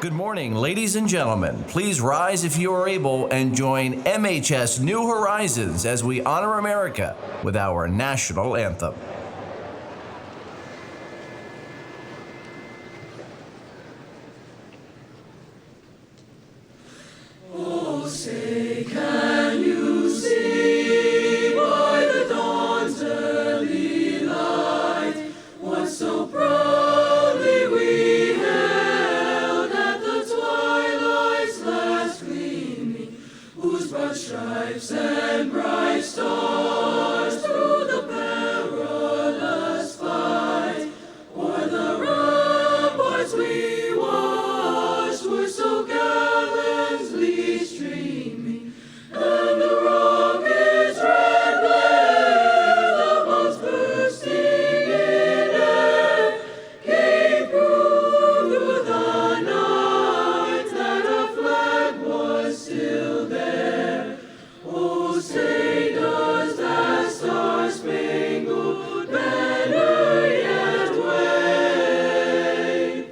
Good morning, ladies and gentlemen. Please rise if you are able and join MHS New Horizons as we honor America with our national anthem. Oh, say, can you see by the dawn's early light what so proudly we hailed at the twilight's last gleaming, whose broad stripes and bright stars through the perilous fight o'er the ramparts we watched were so gallantly streaming, and the rocket's red glare, the bombs bursting in air, gave proof through the night that our flag was still there. Oh, say does that star-spangled banner yet wave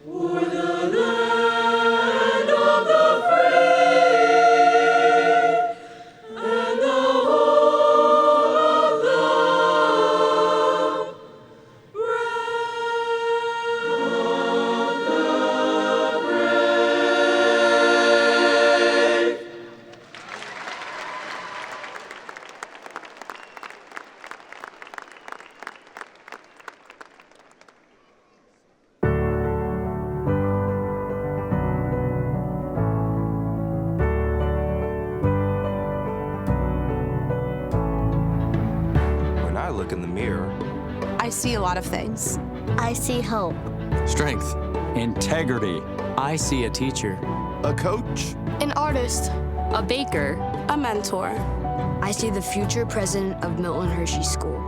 o'er the land of the free and the home of the brave. When I look in the mirror, I see a lot of things. I see hope. Strength. Integrity. I see a teacher. A coach. An artist. A baker. A mentor. I see the future president of Milton Hershey School.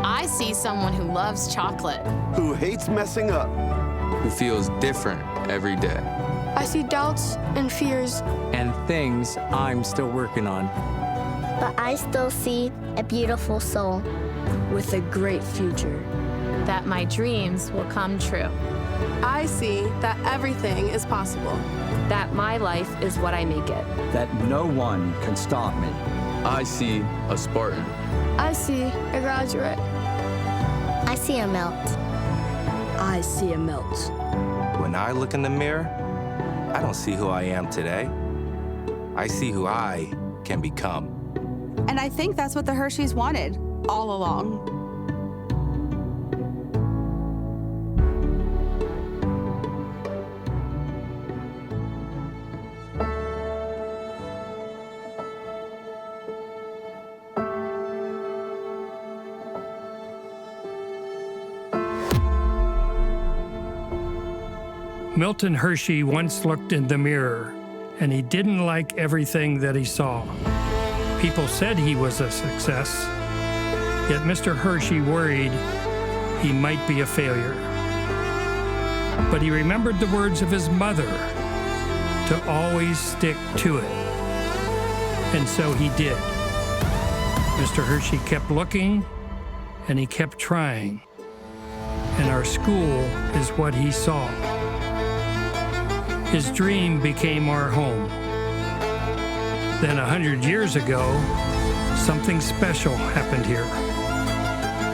I see someone who loves chocolate. Who hates messing up. who feels different every day. I see doubts and fears. And things I'm still working on. But I still see a beautiful soul. With a great future. That my dreams will come true. I see that everything is possible. That my life is what I make it. That no one can stop me. I see a Spartan. I see a graduate. I see a melt. I see a melt. When I look in the mirror, I don't see who I am today. I see who I can become. And I think that's what the Hersheys wanted all along. Milton Hershey once looked in the mirror, and he didn't like everything that he saw. People said he was a success, yet Mr. Hershey worried he might be a failure. But he remembered the words of his mother to always stick to it, and so he did. Mr. Hershey kept looking, and he kept trying, and our school is what he saw. His dream became our home. Then 100 years ago, something special happened here.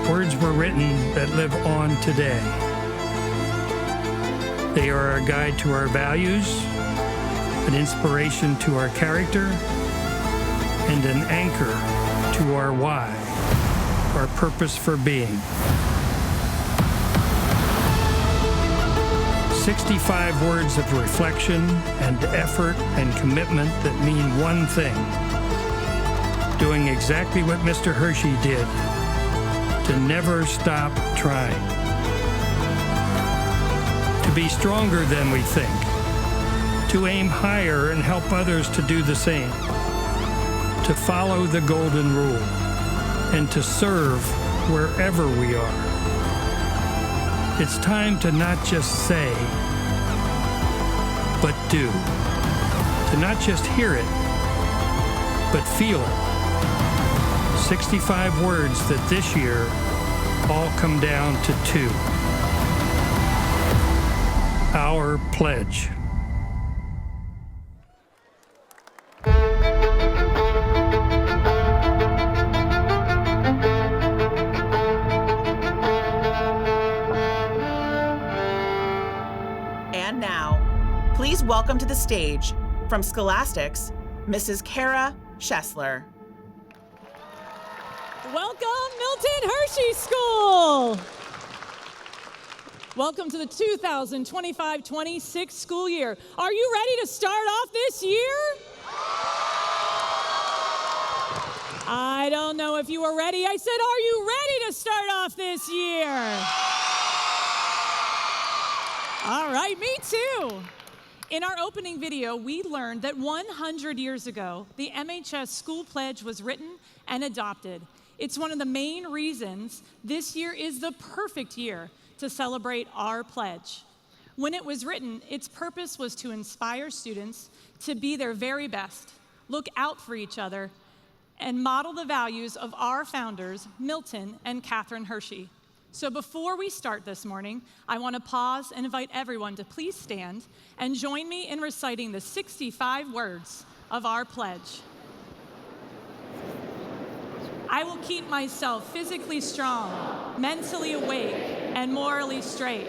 Words were written that live on today. They are a guide to our values, an inspiration to our character, and an anchor to our why, our purpose for being. 65 words of reflection and effort and commitment that mean one thing: doing exactly what Mr. Hershey did, to never stop trying. To be stronger than we think, to aim higher and help others to do the same, to follow the golden rule, and to serve wherever we are. It's time to not just say, but do. To not just hear it, but feel it. 65 words that this year all come down to two. our pledge. And now, please welcome to the stage, from Scholastics, Mrs. Kara Schessler. Welcome, Milton Hershey School! Welcome to the 2025-26 school year. Are you ready to start off this year? I don't know if you are ready. I said, are you ready to start off this year? All right, me too. In our opening video, we learned that 100 years ago, the MHS School Pledge was written and adopted. It's one of the main reasons this year is the perfect year to celebrate our pledge. When it was written, its purpose was to inspire students to be their very best, look out for each other, and model the values of our founders, Milton and Catherine Hershey. So before we start this morning, I want to pause and invite everyone to please stand and join me in reciting the 65 words of our pledge. I will keep myself physically strong, mentally awake, and morally straight.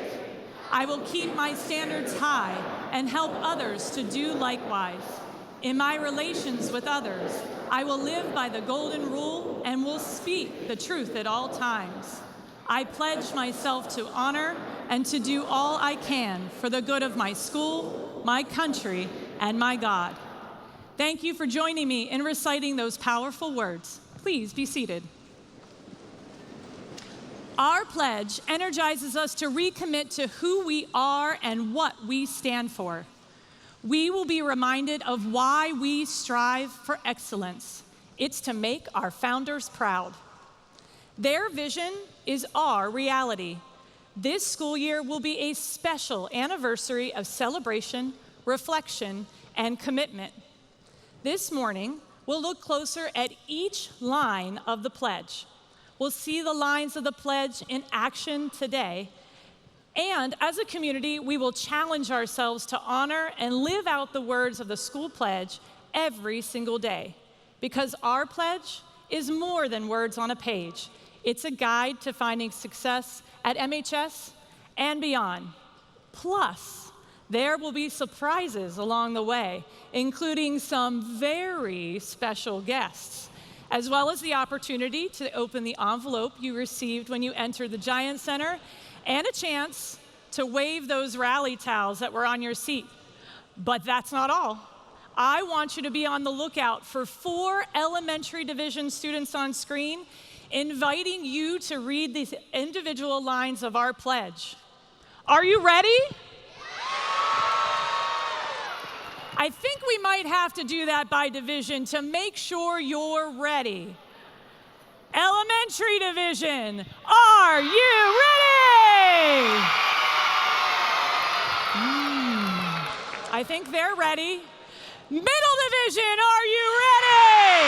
I will keep my standards high and help others to do likewise. In my relations with others, I will live by the golden rule and will speak the truth at all times. I pledge myself to honor and to do all I can for the good of my school, my country, and my God. Thank you for joining me in reciting those powerful words. Please be seated. Our pledge energizes us to recommit to who we are and what we stand for. We will be reminded of why we strive for excellence. It's to make our founders proud. Their vision is our reality. This school year will be a special anniversary of celebration, reflection, and commitment. This morning, we'll look closer at each line of the pledge. We'll see the lines of the pledge in action today. And as a community, we will challenge ourselves to honor and live out the words of the school pledge every single day. Because our pledge is more than words on a page. It's a guide to finding success at MHS and beyond. Plus, there will be surprises along the way, including some very special guests, as well as the opportunity to open the envelope you received when you entered the Giant Center, and a chance to wave those rally towels that were on your seat. But that's not all. I want you to be on the lookout for 4 elementary division students on screen, inviting you to read the individual lines of our pledge. Are you ready? I think we might have to do that by division to make sure you're ready. Elementary division, are you ready? I think they're ready. Middle division, are you ready?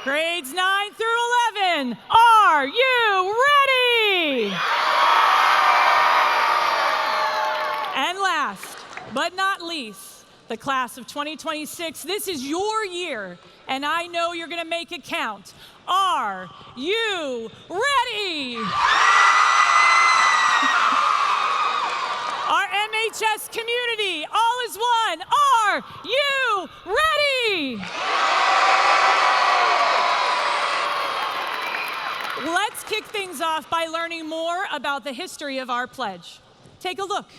Grades 9 through 11, are you ready? And last but not least, the class of 2026, this is your year, and I know you're gonna make it count. Are you ready? Our MHS community, all is one, are you ready? Let's kick things off by learning more about the history of our pledge. Take a look.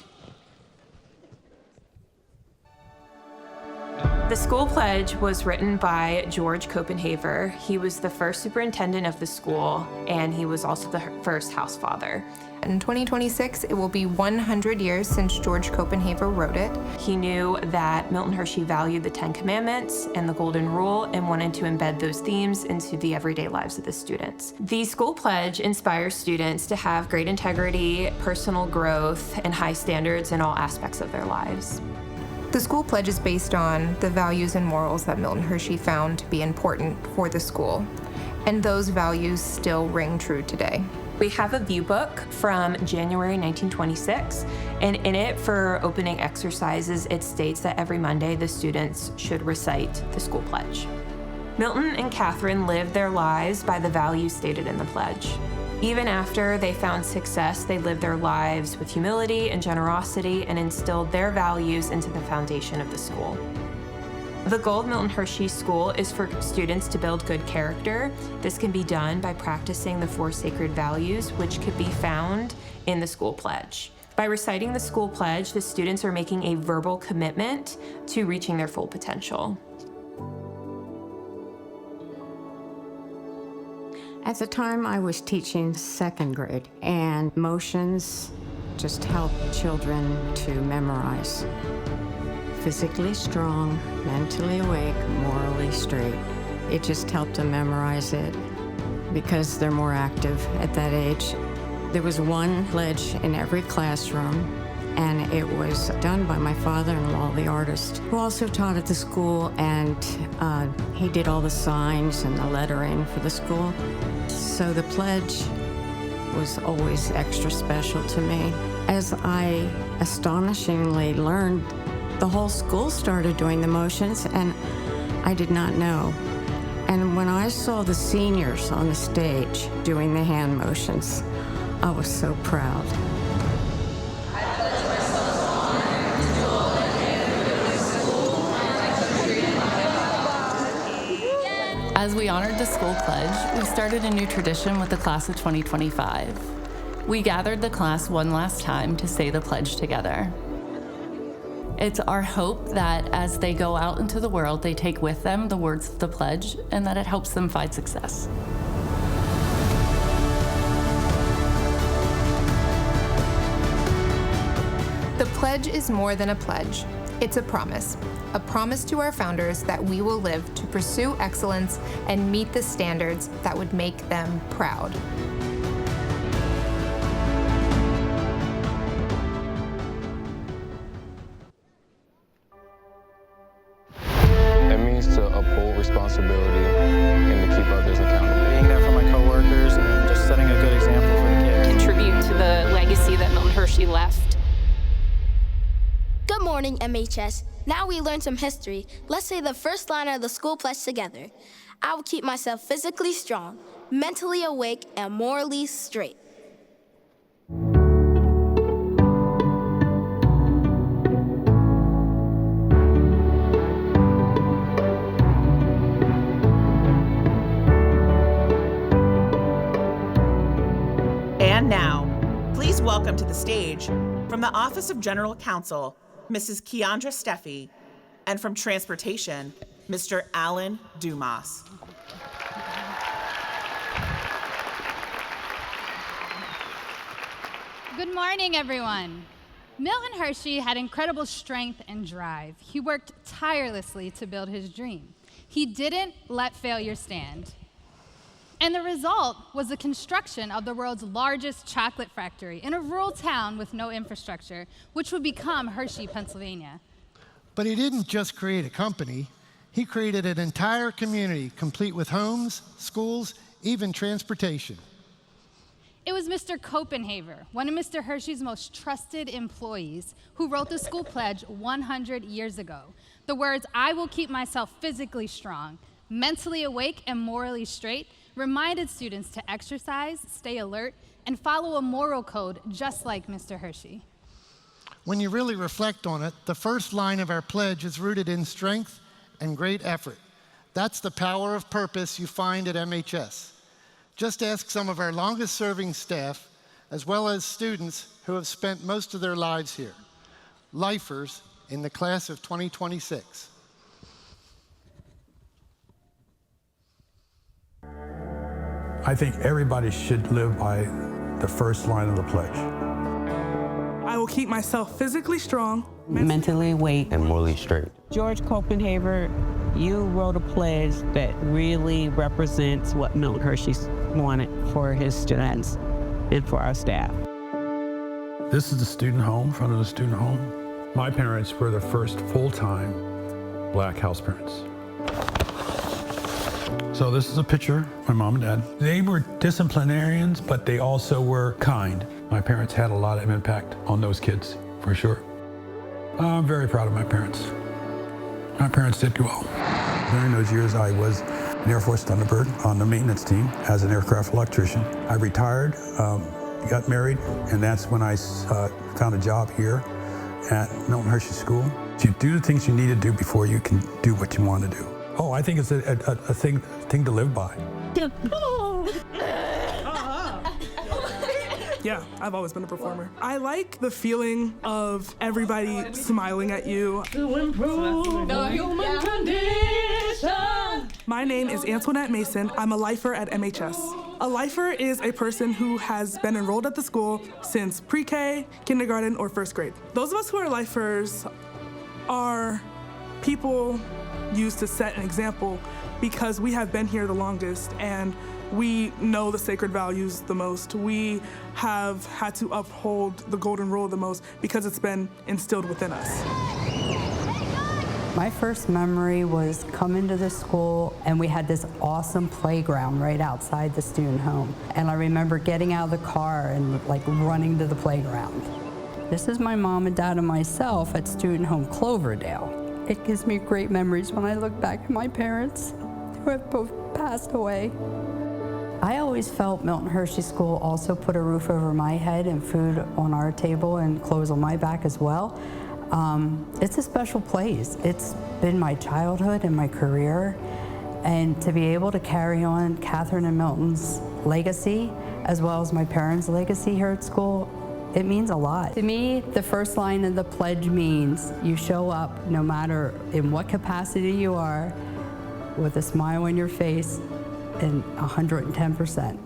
The school pledge was written by George Copenhaver. He was the first superintendent of the school, and he was also the first house father. In 2026, it will be 100 years since George Copenhaver wrote it. He knew that Milton Hershey valued the 10 Commandments and the Golden Rule and wanted to embed those themes into the everyday lives of the students. The school pledge inspires students to have great integrity, personal growth, and high standards in all aspects of their lives. The school pledge is based on the values and morals that Milton Hershey found to be important for the school, and those values still ring true today. We have a view book from January 1926, and in it, for opening exercises, it states that every Monday the students should recite the school pledge. Milton and Catherine lived their lives by the values stated in the pledge. Even after they found success, they lived their lives with humility and generosity and instilled their values into the foundation of the school. The goal of Milton Hershey School is for students to build good character. This can be done by practicing the 4 sacred values, which could be found in the school pledge. By reciting the school pledge, the students are making a verbal commitment to reaching their full potential. At the time, I was teaching 2nd grade, and motions just help children to memorize. Physically strong, mentally awake, morally straight. It just helped them memorize it because they're more active at that age. There was one pledge in every classroom, and it was done by my father-in-law, the artist, who also taught at the school, and he did all the signs and the lettering for the school. So the pledge was always extra special to me. As I astonishingly learned, the whole school started doing the motions, and I did not know. And when I saw the seniors on the stage doing the hand motions, I was so proud. As we honored the school pledge, we started a new tradition with the class of 2025. We gathered the class one last time to say the pledge together. It's our hope that as they go out into the world, they take with them the words of the pledge and that it helps them find success. The pledge is more than a pledge. It's a promise to our founders that we will live to pursue excellence and meet the standards that would make them proud. It means to uphold responsibility and to keep others accountable. Being there for my coworkers and just setting a good example for the kids. Contribute to the legacy that Milton Hershey left. Good morning, MHS. Now we learn some history. Let's say the first line of the school pledge together. I will keep myself physically strong, mentally awake, and morally straight. And now, please welcome to the stage, from the Office of General Counsel, Mrs. Keandra Steffi, and from Transportation, Mr. Alan Dumas. Good morning, everyone. Milton Hershey had incredible strength and drive. He worked tirelessly to build his dream. He didn't let failure stand. And the result was the construction of the world's largest chocolate factory in a rural town with no infrastructure, which would become Hershey, Pennsylvania. But he didn't just create a company. He created an entire community, complete with homes, schools, even transportation. It was Mr. Copenhaver, one of Mr. Hershey's most trusted employees, who wrote the school pledge 100 years ago. The words, "I will keep myself physically strong, mentally awake, and morally straight," reminded students to exercise, stay alert, and follow a moral code just like Mr. Hershey. When you really reflect on it, the first line of our pledge is rooted in strength and great effort. That's the power of purpose you find at MHS. Just ask some of our longest-serving staff, as well as students who have spent most of their lives here, lifers in the class of 2026. I think everybody should live by the first line of the pledge. I will keep myself physically strong, mentally awake, and morally straight. George Copenhaver, you wrote a pledge that really represents what Milton Hershey wanted for his students and for our staff. This is the student home, front of the student home. My parents were the first full-time Black house parents. So this is a picture of my mom and dad. They were disciplinarians, but they also were kind. My parents had a lot of impact on those kids, for sure. I'm very proud of my parents. My parents did well. During those years, I was an Air Force Thunderbird on the maintenance team as an aircraft electrician. I retired, got married, and that's when I found a job here at Milton Hershey School. You do the things you need to do before you can do what you want to do. Oh, I think it's a thing to live by. Yeah, I've always been a performer. I like the feeling of everybody smiling at you. To improve the human condition. My name is Antoinette Mason. I'm a lifer at MHS. A lifer is a person who has been enrolled at the school since pre-K, kindergarten, or first grade. Those of us who are lifers are people used to set an example because we have been here the longest and we know the sacred values the most. We have had to uphold the golden rule the most because it's been instilled within us. My first memory was coming to the school and we had this awesome playground right outside the student home. And I remember getting out of the car and like running to the playground. This is my mom and dad and myself at student home Cloverdale. It gives me great memories when I look back at my parents who have both passed away. I always felt Milton Hershey School also put a roof over my head and food on our table and clothes on my back as well. It's a special place. It's been my childhood and my career. And to be able to carry on Catherine and Milton's legacy, as well as my parents' legacy here at school, it means a lot. To me, the first line of the pledge means you show up no matter in what capacity you are, with a smile on your face and 110%.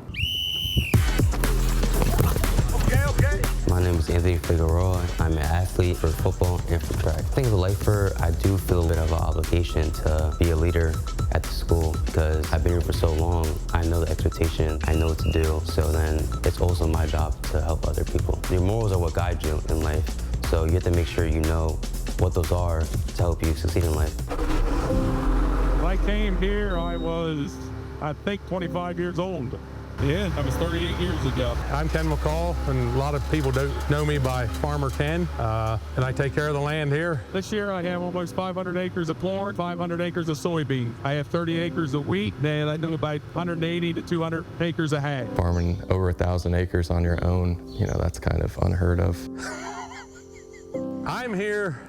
My name is Anthony Figueroa. I'm an athlete for football and for track. I think as a lifer, I do feel a bit of an obligation to be a leader at the school because I've been here for so long. I know the expectation, I know what to do, so then it's also my job to help other people. Your morals are what guide you in life, so you have to make sure you know what those are to help you succeed in life. When I came here, I was, I think, 25 years old. Yeah, that was 38 years ago. I'm Ken McCall, and a lot of people do know me by Farmer Ken, and I take care of the land here. This year I have almost 500 acres of corn, 500 acres of soybean. I have 30 acres of wheat, and I do about 180 to 200 acres of hay. Farming over 1,000 acres on your own, you know, that's kind of unheard of. I'm here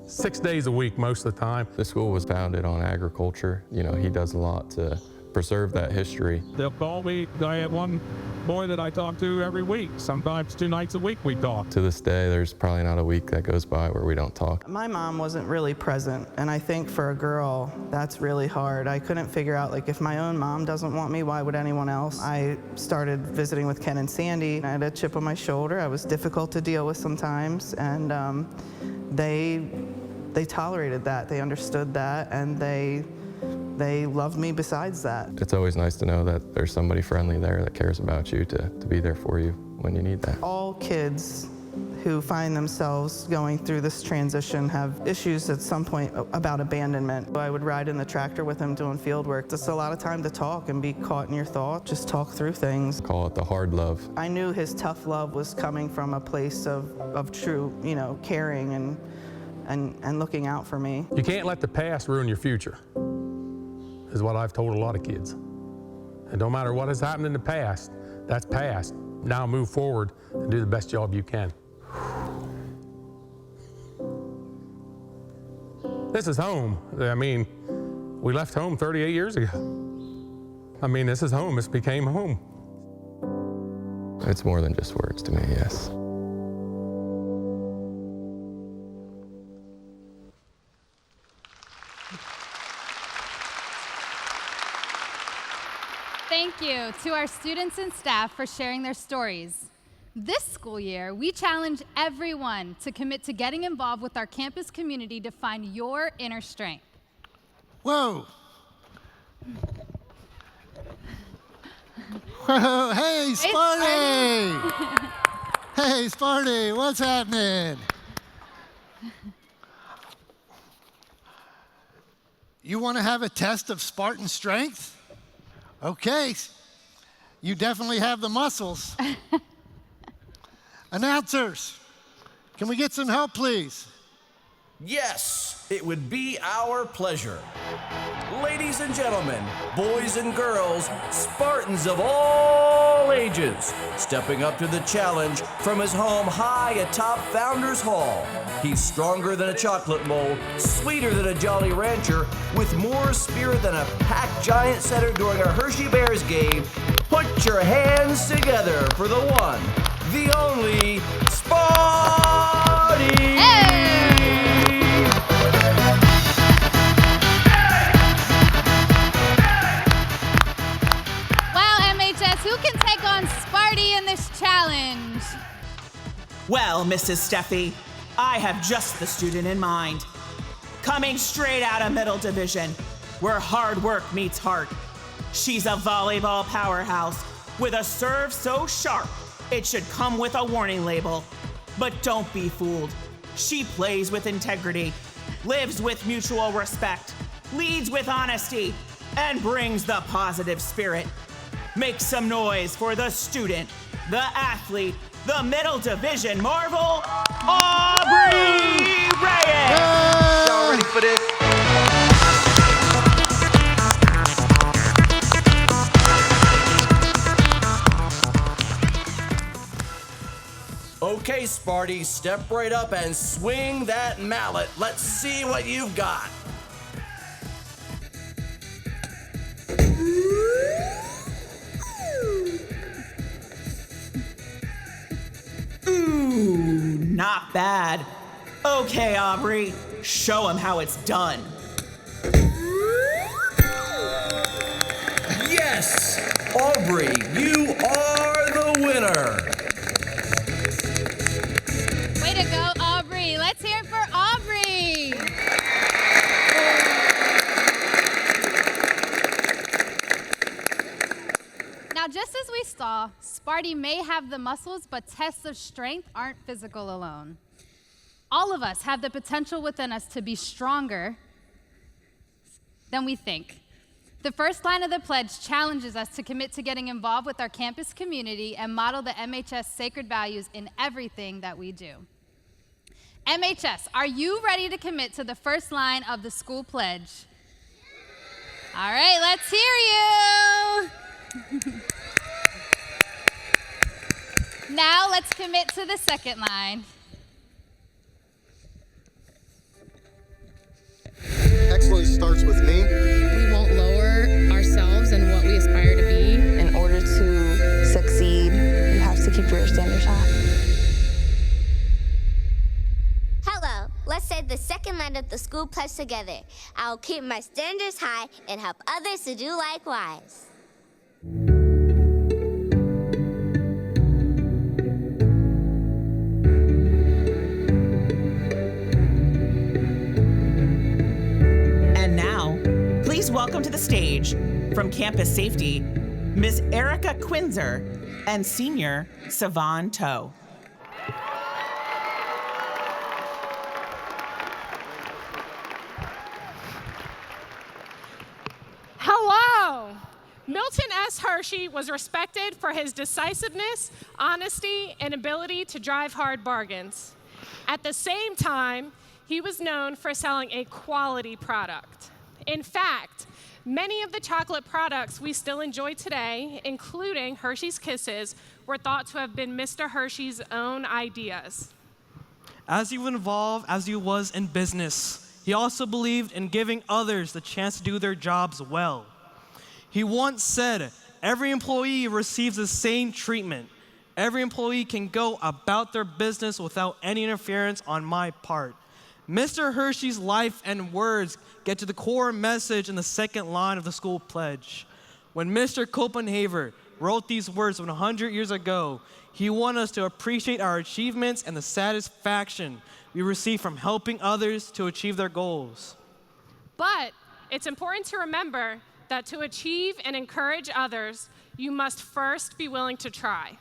6 days a week most of the time. The school was founded on agriculture. You know, he does a lot to preserve that history. They'll call me. I have one boy that I talk to every week. Sometimes 2 nights a week we talk. To this day, there's probably not a week that goes by where we don't talk. My mom wasn't really present, and I think for a girl, that's really hard. I couldn't figure out, like, if my own mom doesn't want me, why would anyone else? I started visiting with Ken and Sandy. I had a chip on my shoulder. I was difficult to deal with sometimes, and they tolerated that. They understood that, and they loved me besides that. It's always nice to know that there's somebody friendly there that cares about you to be there for you when you need that. All kids who find themselves going through this transition have issues at some point about abandonment. I would ride in the tractor with him doing field work. It's a lot of time to talk and be caught in your thoughts, just talk through things. Call it the hard love. I knew his tough love was coming from a place of true, you know, caring and looking out for me. You can't let the past ruin your future, is what I've told a lot of kids. And no matter what has happened in the past, that's past. Now move forward and do the best job you can. This is home. I mean, we left home 38 years ago. I mean, this is home. This became home. It's more than just words to me, yes. Thank you to our students and staff for sharing their stories. This school year, we challenge everyone to commit to getting involved with our campus community to find your inner strength. Whoa. Whoa, hey, Sparty! Hey, Sparty, what's happening? You want to have a test of Spartan strength? Okay, you definitely have the muscles. Announcers, can we get some help, please? Yes, it would be our pleasure. Ladies and gentlemen, boys and girls, Spartans of all ages, stepping up to the challenge from his home high atop Founders Hall. He's stronger than a chocolate mole, sweeter than a Jolly Rancher, with more spirit than a packed giant setter during a Hershey Bears game. Put your hands together for the one, the only, Sparty! Who can take on Sparty in this challenge? Well, Mrs. Steffi, I have just the student in mind. Coming straight out of Middle Division, where hard work meets heart. She's a volleyball powerhouse with a serve so sharp, it should come with a warning label. But don't be fooled. She plays with integrity, lives with mutual respect, leads with honesty, and brings the positive spirit. Make some noise for the student, the athlete, the Middle Division Marvel, Aubrey Reyes! Y'all ready for this? Okay, Sparty, step right up and swing that mallet. Let's see what you've got. Ooh, not bad. Okay, Aubrey, show him how it's done. Yes, Aubrey, you are the winner. Way to go, Aubrey. Let's hear it for Aubrey. Now, just as we saw, Sparty may have the muscles, but tests of strength aren't physical alone. All of us have the potential within us to be stronger than we think. The first line of the pledge challenges us to commit to getting involved with our campus community and model the MHS sacred values in everything that we do. MHS, are you ready to commit to the first line of the school pledge? All right, let's hear you. Now let's commit to the second line. Excellence starts with me. We won't lower ourselves and what we aspire to be. In order to succeed, you have to keep your standards high. Hello, let's say the second line of the school pledge together. I'll keep my standards high and help others to do likewise. And now, please welcome to the stage, from Campus Safety, Ms. Erica Quinzer and Senior Savon Toe. Hello! Milton S. Hershey was respected for his decisiveness, honesty, and ability to drive hard bargains. At the same time, he was known for selling a quality product. In fact, many of the chocolate products we still enjoy today, including Hershey's Kisses, were thought to have been Mr. Hershey's own ideas. As he was involved as he was in business, he also believed in giving others the chance to do their jobs well. He once said, "Every employee receives the same treatment. Every employee can go about their business without any interference on my part." Mr. Hershey's life and words get to the core message in the second line of the school pledge. When Mr. Copenhaver wrote these words 100 years ago, he wanted us to appreciate our achievements and the satisfaction we receive from helping others to achieve their goals. But it's important to remember that to achieve and encourage others, you must first be willing to try.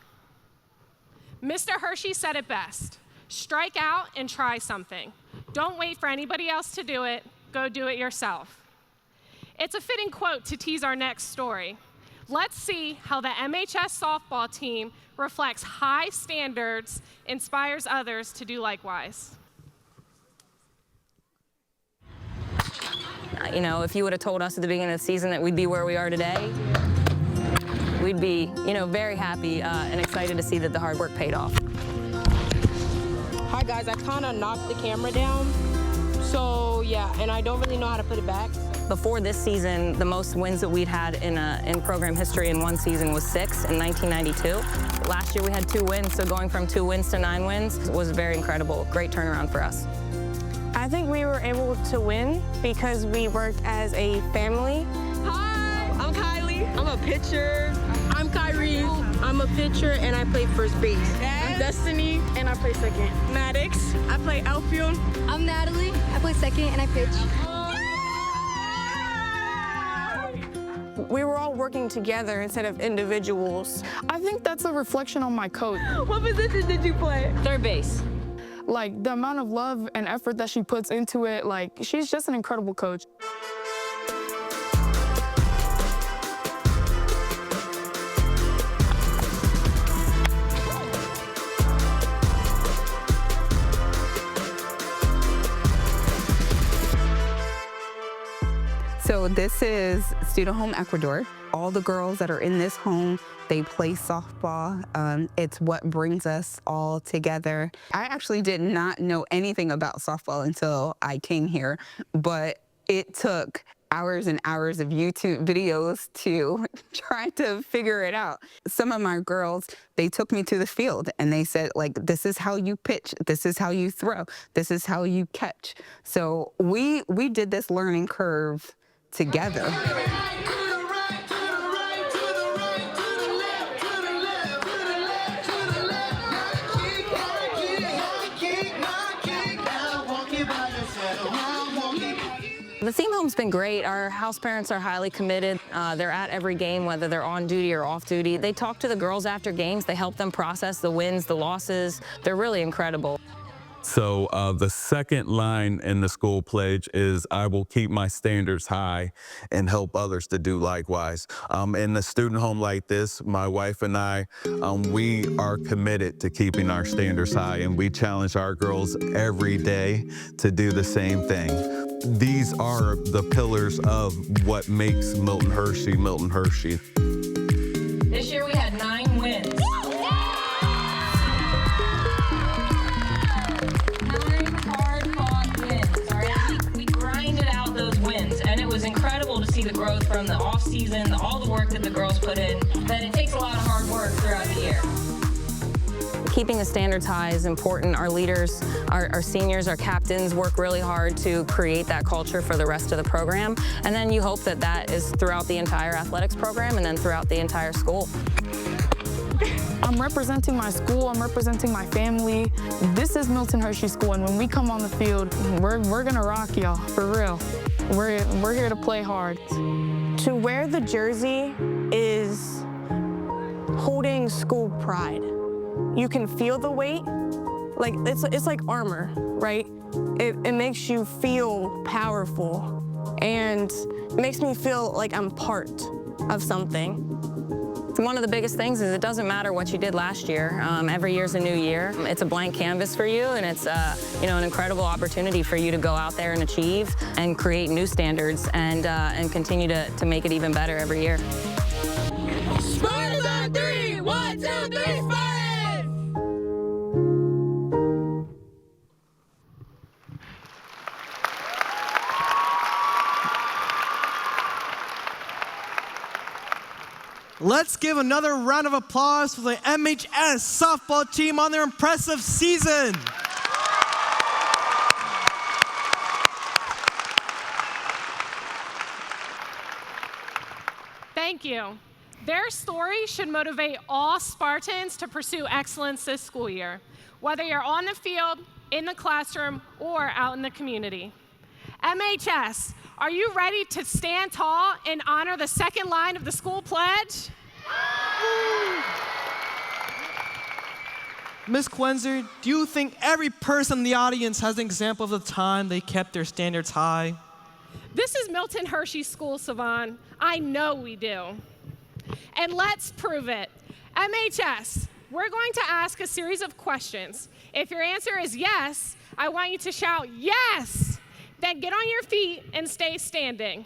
Mr. Hershey said it best: strike out and try something. Don't wait for anybody else to do it, go do it yourself. It's a fitting quote to tease our next story. Let's see how the MHS softball team reflects high standards, inspires others to do likewise. You know, if you would have told us at the beginning of the season that we'd be where we are today, we'd be, you know, very happy and excited to see that the hard work paid off. Hi guys, I kind of knocked the camera down, so yeah, and I don't really know how to put it back. Before this season, the most wins that we'd had in program history in one season was 6 in 1992. Last year we had 2 wins, so going from 2 wins to 9 wins was very incredible. Great turnaround for us. I think we were able to win because we worked as a family. Hi, I'm Kylie. I'm a pitcher. I'm Kyrie. I'm a pitcher and I play first base. I'm Destiny and I play second. Maddox. I play outfield. I'm Natalie. I play second and I pitch. We were all working together instead of individuals. I think that's a reflection on my coach. What position did you play? Third base. Like, the amount of love and effort that she puts into it, like, she's just an incredible coach. So this is Student Home Ecuador. All the girls that are in this home, they play softball. It's what brings us all together. I actually did not know anything about softball until I came here, but it took hours and hours of YouTube videos to try to figure it out. Some of my girls, they took me to the field and they said, like, this is how you pitch, this is how you throw, this is how you catch. So we did this learning curve together. The theme home's been great. Our house parents are highly committed. They're at every game, whether they're on duty or off duty. They talk to the girls after games. They help them process the wins, the losses. They're really incredible. So the second line in the school pledge is, I will keep my standards high and help others to do likewise. In a student home like this, my wife and I, we are committed to keeping our standards high, and we challenge our girls every day to do the same thing. These are the pillars of what makes Milton Hershey, Milton Hershey. This year we had 9 wins. 9 hard-fought wins, all right? We grinded out those wins, and it was incredible to see the growth from the off-season, all the work that the girls put in, that it takes a lot of hard work throughout the year. Keeping the standards high is important. Our leaders, our seniors, our captains work really hard to create that culture for the rest of the program. And then you hope that that is throughout the entire athletics program and then throughout the entire school. I'm representing my school, I'm representing my family. This is Milton Hershey School, and when we come on the field, we're gonna rock y'all, for real. We're here to play hard. To wear the jersey is holding school pride. You can feel the weight, like it's like armor, right? It makes you feel powerful, and it makes me feel like I'm part of something. One of the biggest things is it doesn't matter what you did last year. Every year's a new year. It's a blank canvas for you, and it's you know, an incredible opportunity for you to go out there and achieve and create new standards and continue to make it even better every year. Spartans on 3, 1, 2, 3, 5! Let's give another round of applause for the MHS softball team on their impressive season. Thank you. Their story should motivate all Spartans to pursue excellence this school year, whether you're on the field, in the classroom, or out in the community. MHS, are you ready to stand tall and honor the second line of the school pledge? Ms. Quenzer, do you think every person in the audience has an example of the time they kept their standards high? This is Milton Hershey School, Savon. I know we do. And let's prove it. MHS, we're going to ask a series of questions. If your answer is yes, I want you to shout yes. Then get on your feet and stay standing.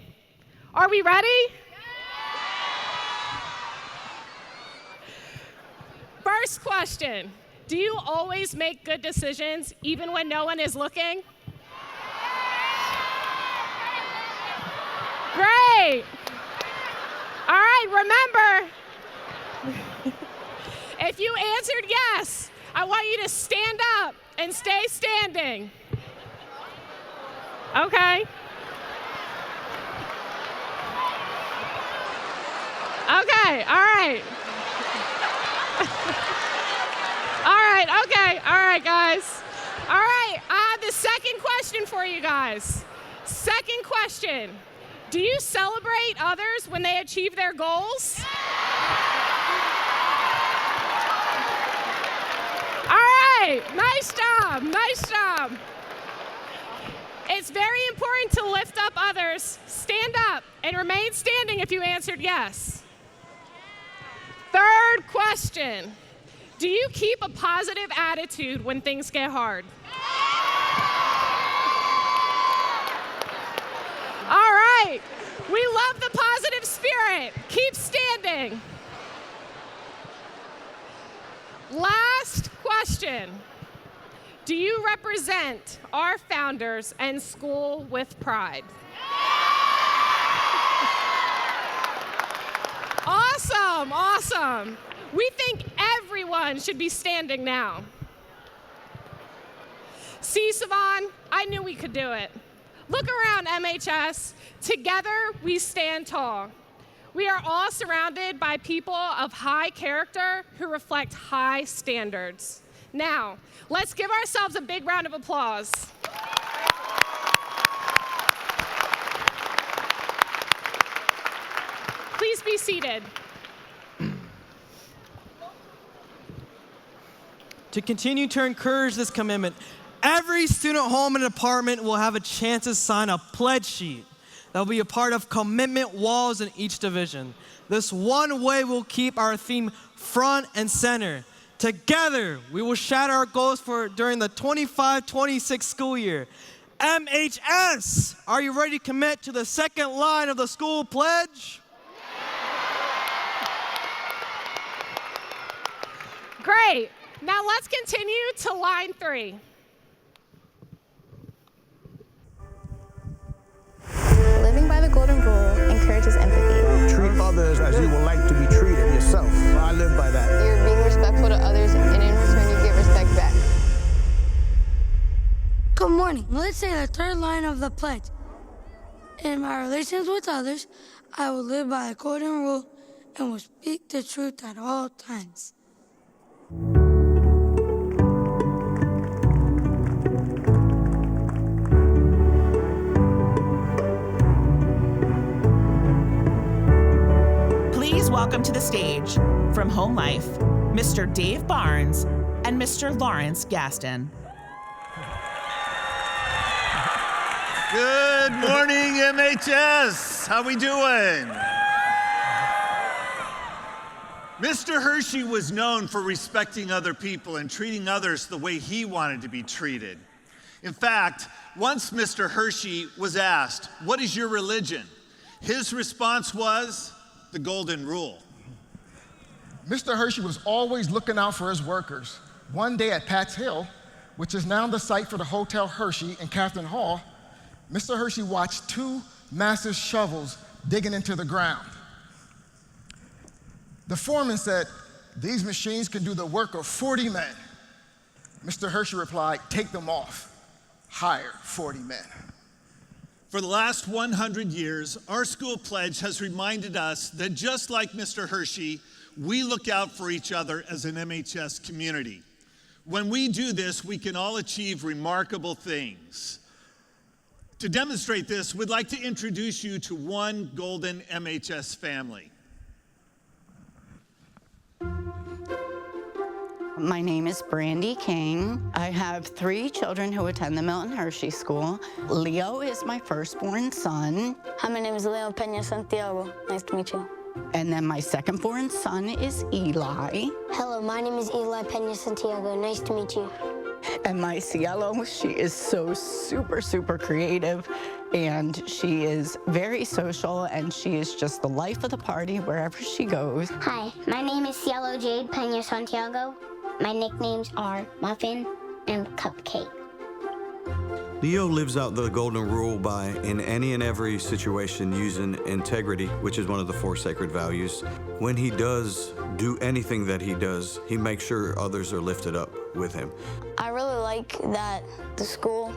Are we ready? First question, do you always make good decisions even when no one is looking? Great. All right, remember, if you answered yes, I want you to stand up and stay standing. Okay. Okay, all right. All right, guys. All right, I have the second question for you guys. Second question, do you celebrate others when they achieve their goals? All right, nice job, nice job. It's very important to lift up others. Stand up and remain standing if you answered yes. Third question, do you keep a positive attitude when things get hard? All right, we love the positive spirit. Keep standing. Last question. Do you represent our founders and school with pride? Awesome, awesome. We think everyone should be standing now. See, Savon, I knew we could do it. Look around, MHS. Together, we stand tall. We are all surrounded by people of high character who reflect high standards. Now, let's give ourselves a big round of applause. Please be seated. To continue to encourage this commitment, every student home and apartment will have a chance to sign a pledge sheet that will be a part of commitment walls in each division. This one way will keep our theme front and center. Together, we will shatter our goals for during the 25-26 school year. MHS, are you ready to commit to the second line of the school pledge? Great. Now let's continue to line 3. Living by the golden rule encourages empathy. Treat others as you would like to be treated yourself. I live by that. You're being respectful to others, and in return you get respect back. Good morning. Let's say the third line of the pledge. In my relations with others, I will live by the golden rule and will speak the truth at all times. Please welcome to the stage, from Home Life, Mr. Dave Barnes and Mr. Lawrence Gaston. Good morning, MHS. How we doing? Mr. Hershey was known for respecting other people and treating others the way he wanted to be treated. In fact, once Mr. Hershey was asked, "What is your religion?" His response was, "The golden rule." Mr. Hershey was always looking out for his workers. One day at Pat's Hill, which is now the site for the Hotel Hershey in Captain Hall, Mr. Hershey watched 2 massive shovels digging into the ground. The foreman said, "These machines can do the work of 40 men. Mr. Hershey replied, "Take them off. Hire 40 men. For the last 100 years, our school pledge has reminded us that just like Mr. Hershey, we look out for each other as an MHS community. When we do this, we can all achieve remarkable things. To demonstrate this, we'd like to introduce you to one golden MHS family. My name is Brandy King. I have 3 children who attend the Milton Hershey School. Leo is my firstborn son. Hi, my name is Leo Peña Santiago. Nice to meet you. And then my second-born son is Eli. Hello, my name is Eli Pena Santiago. Nice to meet you. And my Cielo, she is so super creative, and she is very social, and she is just the life of the party wherever she goes. Hi, my name is Cielo Jade Pena Santiago. My nicknames are Muffin and Cupcake. Leo lives out the golden rule by, in any and every situation, using integrity, which is one of the 4 sacred values. When he does do anything that he does, he makes sure others are lifted up with him. I really like that the school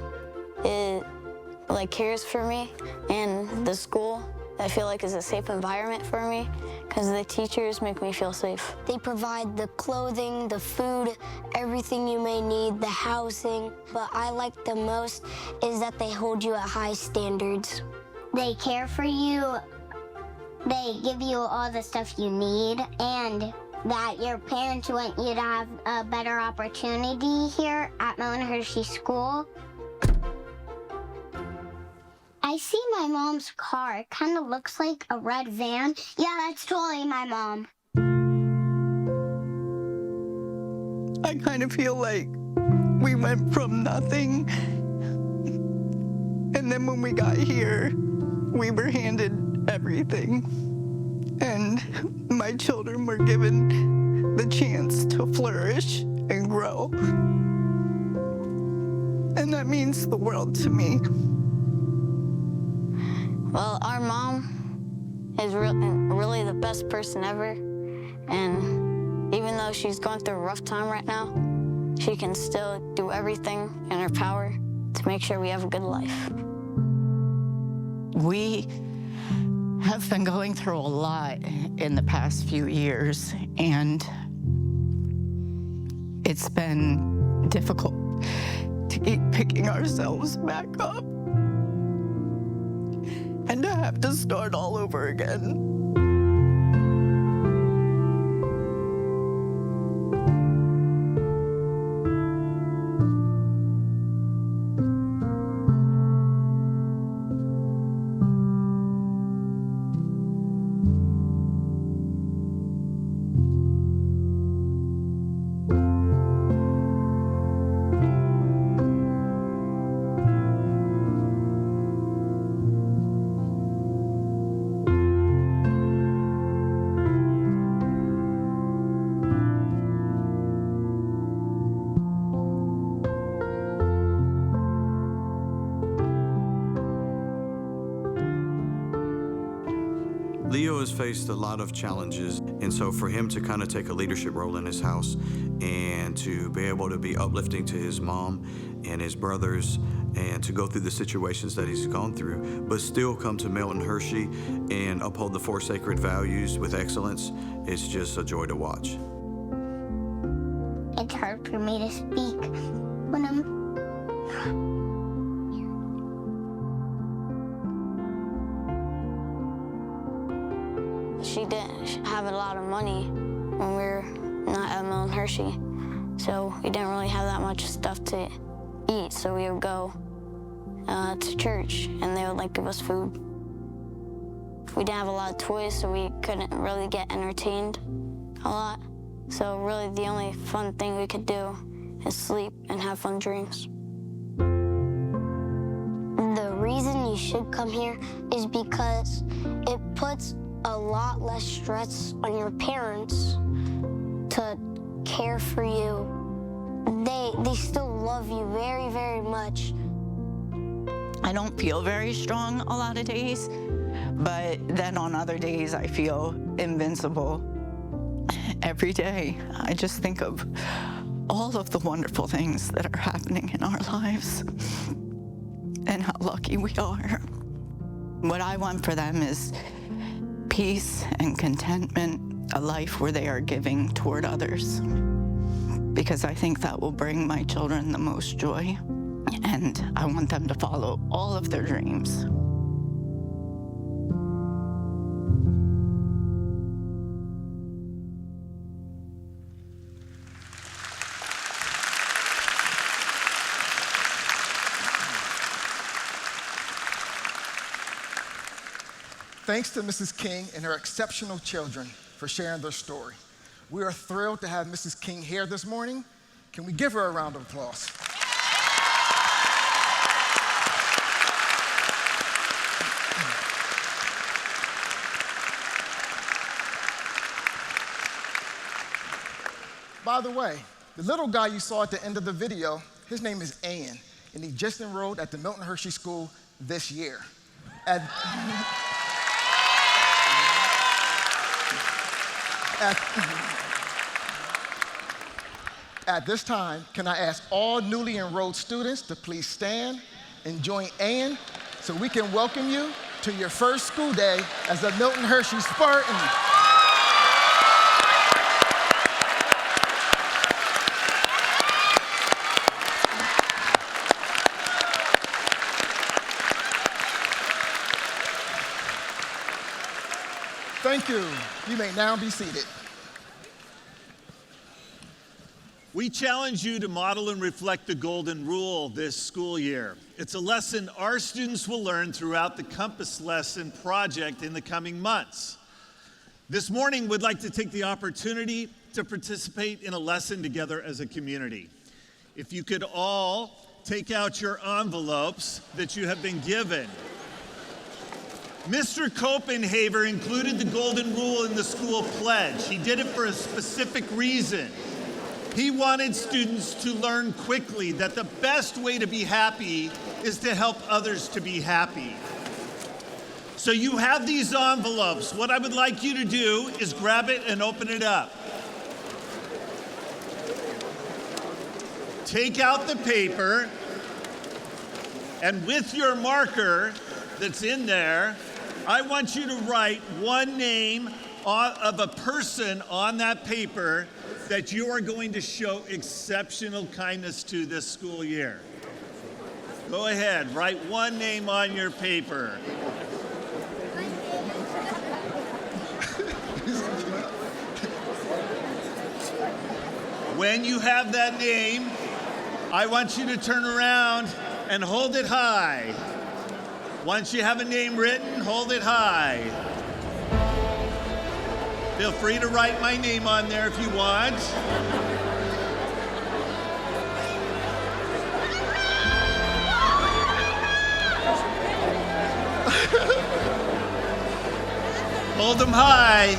cares for me, and the school I feel like is a safe environment for me because the teachers make me feel safe. They provide the clothing, the food, everything you may need, the housing. What I like the most is that they hold you at high standards. They care for you. They give you all the stuff you need, and that your parents want you to have a better opportunity here at Milton Hershey School. I see my mom's car. It kind of looks like a red van. Yeah, that's totally my mom. I kind of feel like we went from nothing, and then when we got here, we were handed everything. And my children were given the chance to flourish and grow. And that means the world to me. Well, our mom is really the best person ever, and even though she's going through a rough time right now, she can still do everything in her power to make sure we have a good life. We have been going through a lot in the past few years, and it's been difficult to keep picking ourselves back up and to have to start all over again. Leo has faced a lot of challenges, and so for him to kind of take a leadership role in his house and to be able to be uplifting to his mom and his brothers and to go through the situations that he's gone through, but still come to Milton Hershey and uphold the 4 sacred values with excellence, it's just a joy to watch. It's hard for me to speak when I'm... She didn't have a lot of money when we were not at Milton Hershey, so we didn't really have that much stuff to eat, so we would go to church and they would give us food. We didn't have a lot of toys, so we couldn't really get entertained a lot. So really the only fun thing we could do is sleep and have fun dreams. The reason you should come here is because it puts a lot less stress on your parents to care for you. They still love you very, very much. I don't feel very strong a lot of days, but then on other days I feel invincible. Every day I just think of all of the wonderful things that are happening in our lives and how lucky we are. What I want for them is peace and contentment, a life where they are giving toward others, because I think that will bring my children the most joy, and I want them to follow all of their dreams. Thanks to Mrs. King and her exceptional children for sharing their story. We are thrilled to have Mrs. King here this morning. Can we give her a round of applause? By the way, the little guy you saw at the end of the video, his name is Ian, and he just enrolled at the Milton Hershey School this year. At this time, can I ask all newly enrolled students to please stand and join Ian so we can welcome you to your first school day as a Milton Hershey Spartan. Thank you. You may now be seated. We challenge you to model and reflect the Golden Rule this school year. It's a lesson our students will learn throughout the Compass Lesson project in the coming months. This morning, we'd like to take the opportunity to participate in a lesson together as a community. If you could all take out your envelopes that you have been given. Mr. Copenhaver included the Golden Rule in the school pledge. He did it for a specific reason. He wanted students to learn quickly that the best way to be happy is to help others to be happy. So you have these envelopes. What I would like you to do is grab it and open it up. Take out the paper, and with your marker that's in there, I want you to write one name of a person on that paper that you are going to show exceptional kindness to this school year. Go ahead, write one name on your paper. When you have that name, I want you to turn around and hold it high. Once you have a name written, hold it high. Feel free to write my name on there if you want. Hold them high.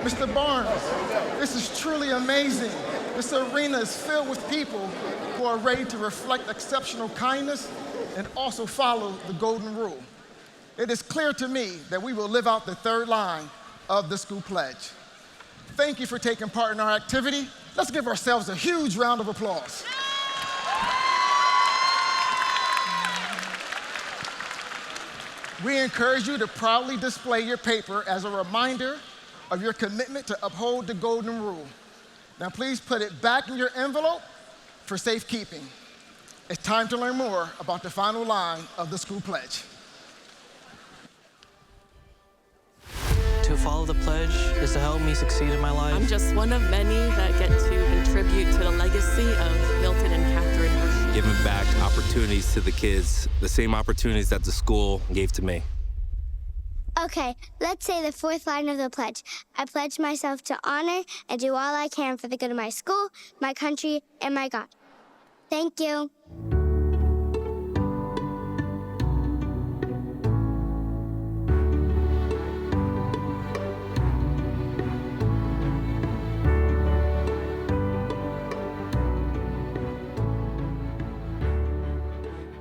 Mr. Barnes, this is truly amazing. This arena is filled with people who are ready to reflect exceptional kindness and also follow the Golden Rule. It is clear to me that we will live out the third line of the school pledge. Thank you for taking part in our activity. Let's give ourselves a huge round of applause. We encourage you to proudly display your paper as a reminder of your commitment to uphold the Golden Rule. Now please put it back in your envelope for safekeeping. It's time to learn more about the final line of the school pledge. To follow the pledge is to help me succeed in my life. I'm just one of many that get to contribute to the legacy of Milton and Catherine Hershey. Giving back opportunities to the kids, the same opportunities that the school gave to me. Okay, let's say the fourth line of the pledge. I pledge myself to honor and do all I can for the good of my school, my country, and my God. Thank you.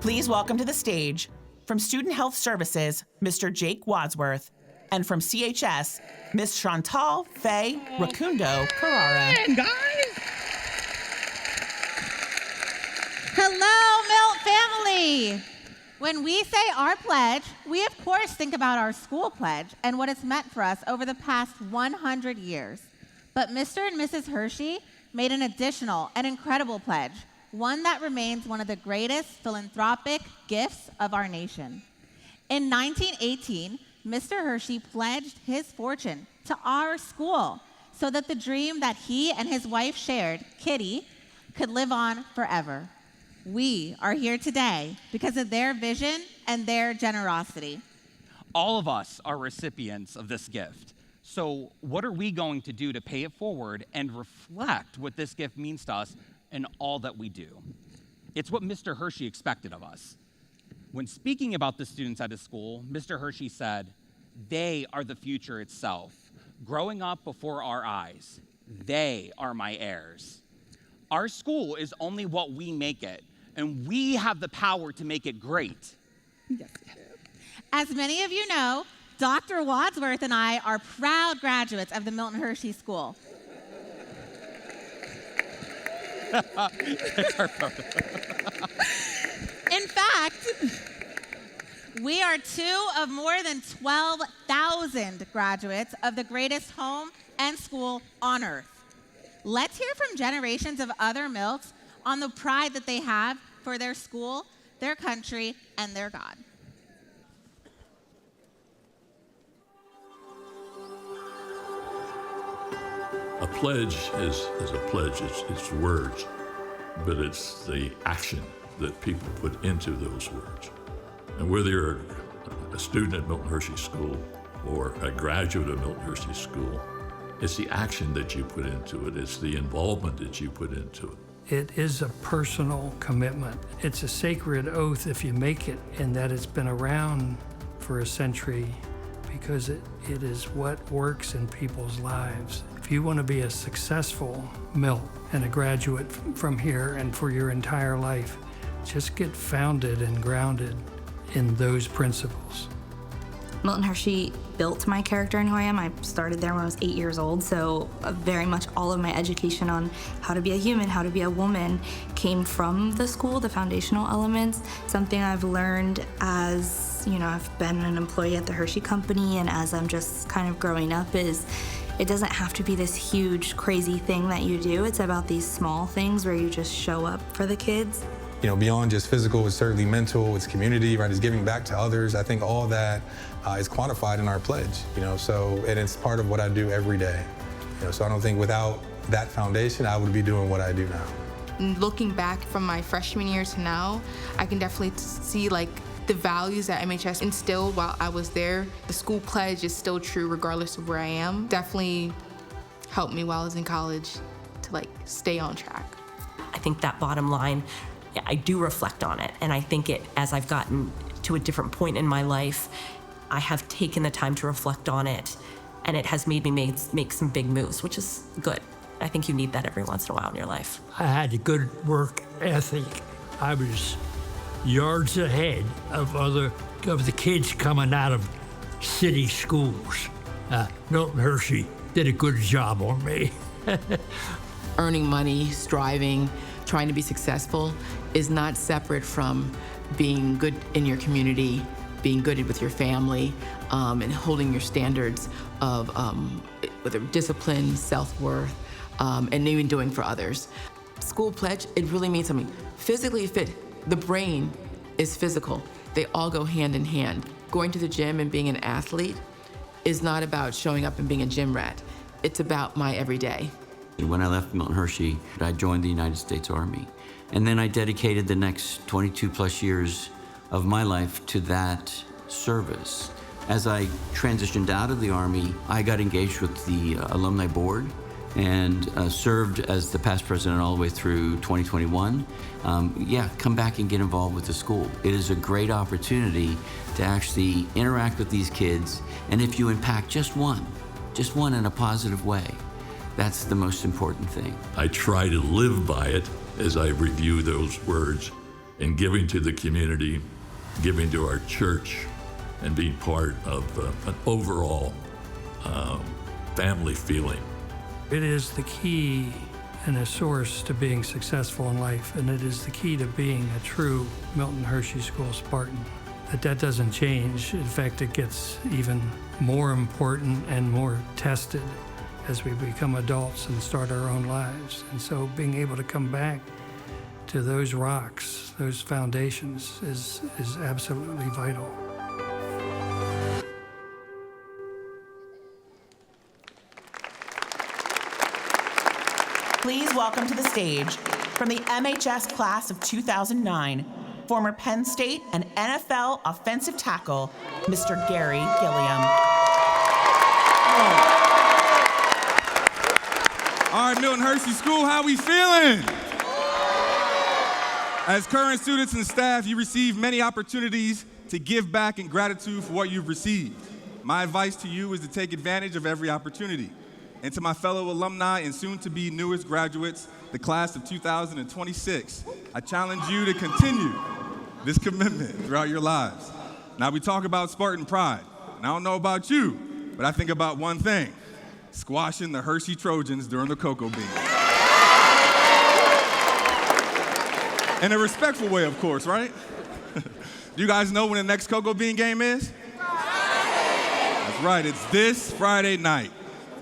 Please welcome to the stage, from Student Health Services, Mr. Jake Wadsworth, and from CHS, Ms. Chantal Faye Racundo Carrara. Hey, guys! Hello, Milt family! When we say our pledge, we of course think about our school pledge and what it's meant for us over the past 100 years. But Mr. and Mrs. Hershey made an additional and incredible pledge, one that remains one of the greatest philanthropic gifts of our nation. In 1918, Mr. Hershey pledged his fortune to our school so that the dream that he and his wife shared, Kitty, could live on forever. We are here today because of their vision and their generosity. All of us are recipients of this gift. So what are we going to do to pay it forward and reflect what this gift means to us in all that we do? It's what Mr. Hershey expected of us. When speaking about the students at his school, Mr. Hershey said, "They are the future itself, growing up before our eyes. They are my heirs." Our school is only what we make it, and we have the power to make it great. Yes, we do. As many of you know, Dr. Wadsworth and I are proud graduates of the Milton Hershey School. In fact, we are two of more than 12,000 graduates of the greatest home and school on earth. Let's hear from generations of other Milks on the pride that they have for their school, their country, and their God. A pledge is a pledge. It's words, but it's the action that people put into those words. And whether you're a student at Milton Hershey School or a graduate of Milton Hershey School, it's the action that you put into it. It's the involvement that you put into it. It is a personal commitment. It's a sacred oath if you make it, and that it's been around for a century because it is what works in people's lives. If you want to be a successful Milt and a graduate from here and for your entire life, just get founded and grounded in those principles. Milton Hershey built my character and who I am. I started there when I was 8 years old, so very much all of my education on how to be a human, how to be a woman came from the school, the foundational elements. Something I've learned as, I've been an employee at the Hershey Company and as I'm just kind of growing up is it doesn't have to be this huge, crazy thing that you do. It's about these small things where you just show up for the kids. Beyond just physical, it's certainly mental, it's community, right? It's giving back to others. I think all that is quantified in our pledge, and it's part of what I do every day. So I don't think without that foundation, I would be doing what I do now. Looking back from my freshman year to now, I can definitely see the values that MHS instilled while I was there. The school pledge is still true regardless of where I am. Definitely helped me while I was in college to stay on track. I think that bottom line, I do reflect on it, and I think as I've gotten to a different point in my life, I have taken the time to reflect on it, and it has made me make some big moves, which is good. I think you need that every once in a while in your life. I had a good work ethic. I was yards ahead of the kids coming out of city schools. Milton Hershey did a good job on me. Earning money, striving, trying to be successful is not separate from being good in your community, being good with your family, and holding your standards of whether discipline, self-worth, and even doing for others. School pledge, it really means something. Physically fit, the brain is physical. They all go hand in hand. Going to the gym and being an athlete is not about showing up and being a gym rat. It's about my everyday. When I left Milton Hershey, I joined the United States Army. And then I dedicated the next 22 plus years of my life to that service. As I transitioned out of the Army, I got engaged with the alumni board and served as the past president all the way through 2021. Come back and get involved with the school. It is a great opportunity to actually interact with these kids. And if you impact just one in a positive way, that's the most important thing. I try to live by it as I review those words and giving to the community, giving to our church, and being part of an overall family feeling. It is the key and a source to being successful in life, and it is the key to being a true Milton Hershey School Spartan. That doesn't change. In fact, it gets even more important and more tested as we become adults and start our own lives. And so being able to come back to those rocks, those foundations is absolutely vital. welcome to the stage, from the MHS class of 2009, former Penn State and NFL offensive tackle, Mr. Gary Gilliam. All right, Milton Hershey School, how we feeling? As current students and staff, you receive many opportunities to give back in gratitude for what you've received. My advice to you is to take advantage of every opportunity. And to my fellow alumni and soon-to-be newest graduates, the class of 2026, I challenge you to continue this commitment throughout your lives. Now, we talk about Spartan pride, and I don't know about you, but I think about one thing: squashing the Hershey Trojans during the cocoa bean. In a respectful way, of course, right? Do you guys know when the next cocoa bean game is? That's right, it's this Friday night.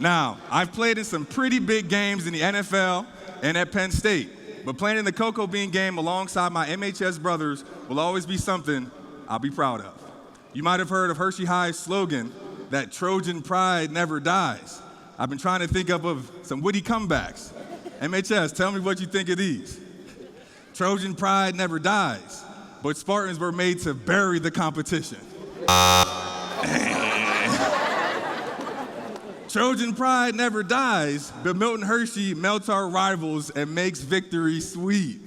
Now, I've played in some pretty big games in the NFL and at Penn State, but playing in the cocoa bean game alongside my MHS brothers will always be something I'll be proud of. You might have heard of Hershey High's slogan that Trojan pride never dies. I've been trying to think of some witty comebacks. MHS, tell me what you think of these. Trojan pride never dies, but Spartans were made to bury the competition. Trojan pride never dies, but Milton Hershey melts our rivals and makes victory sweet.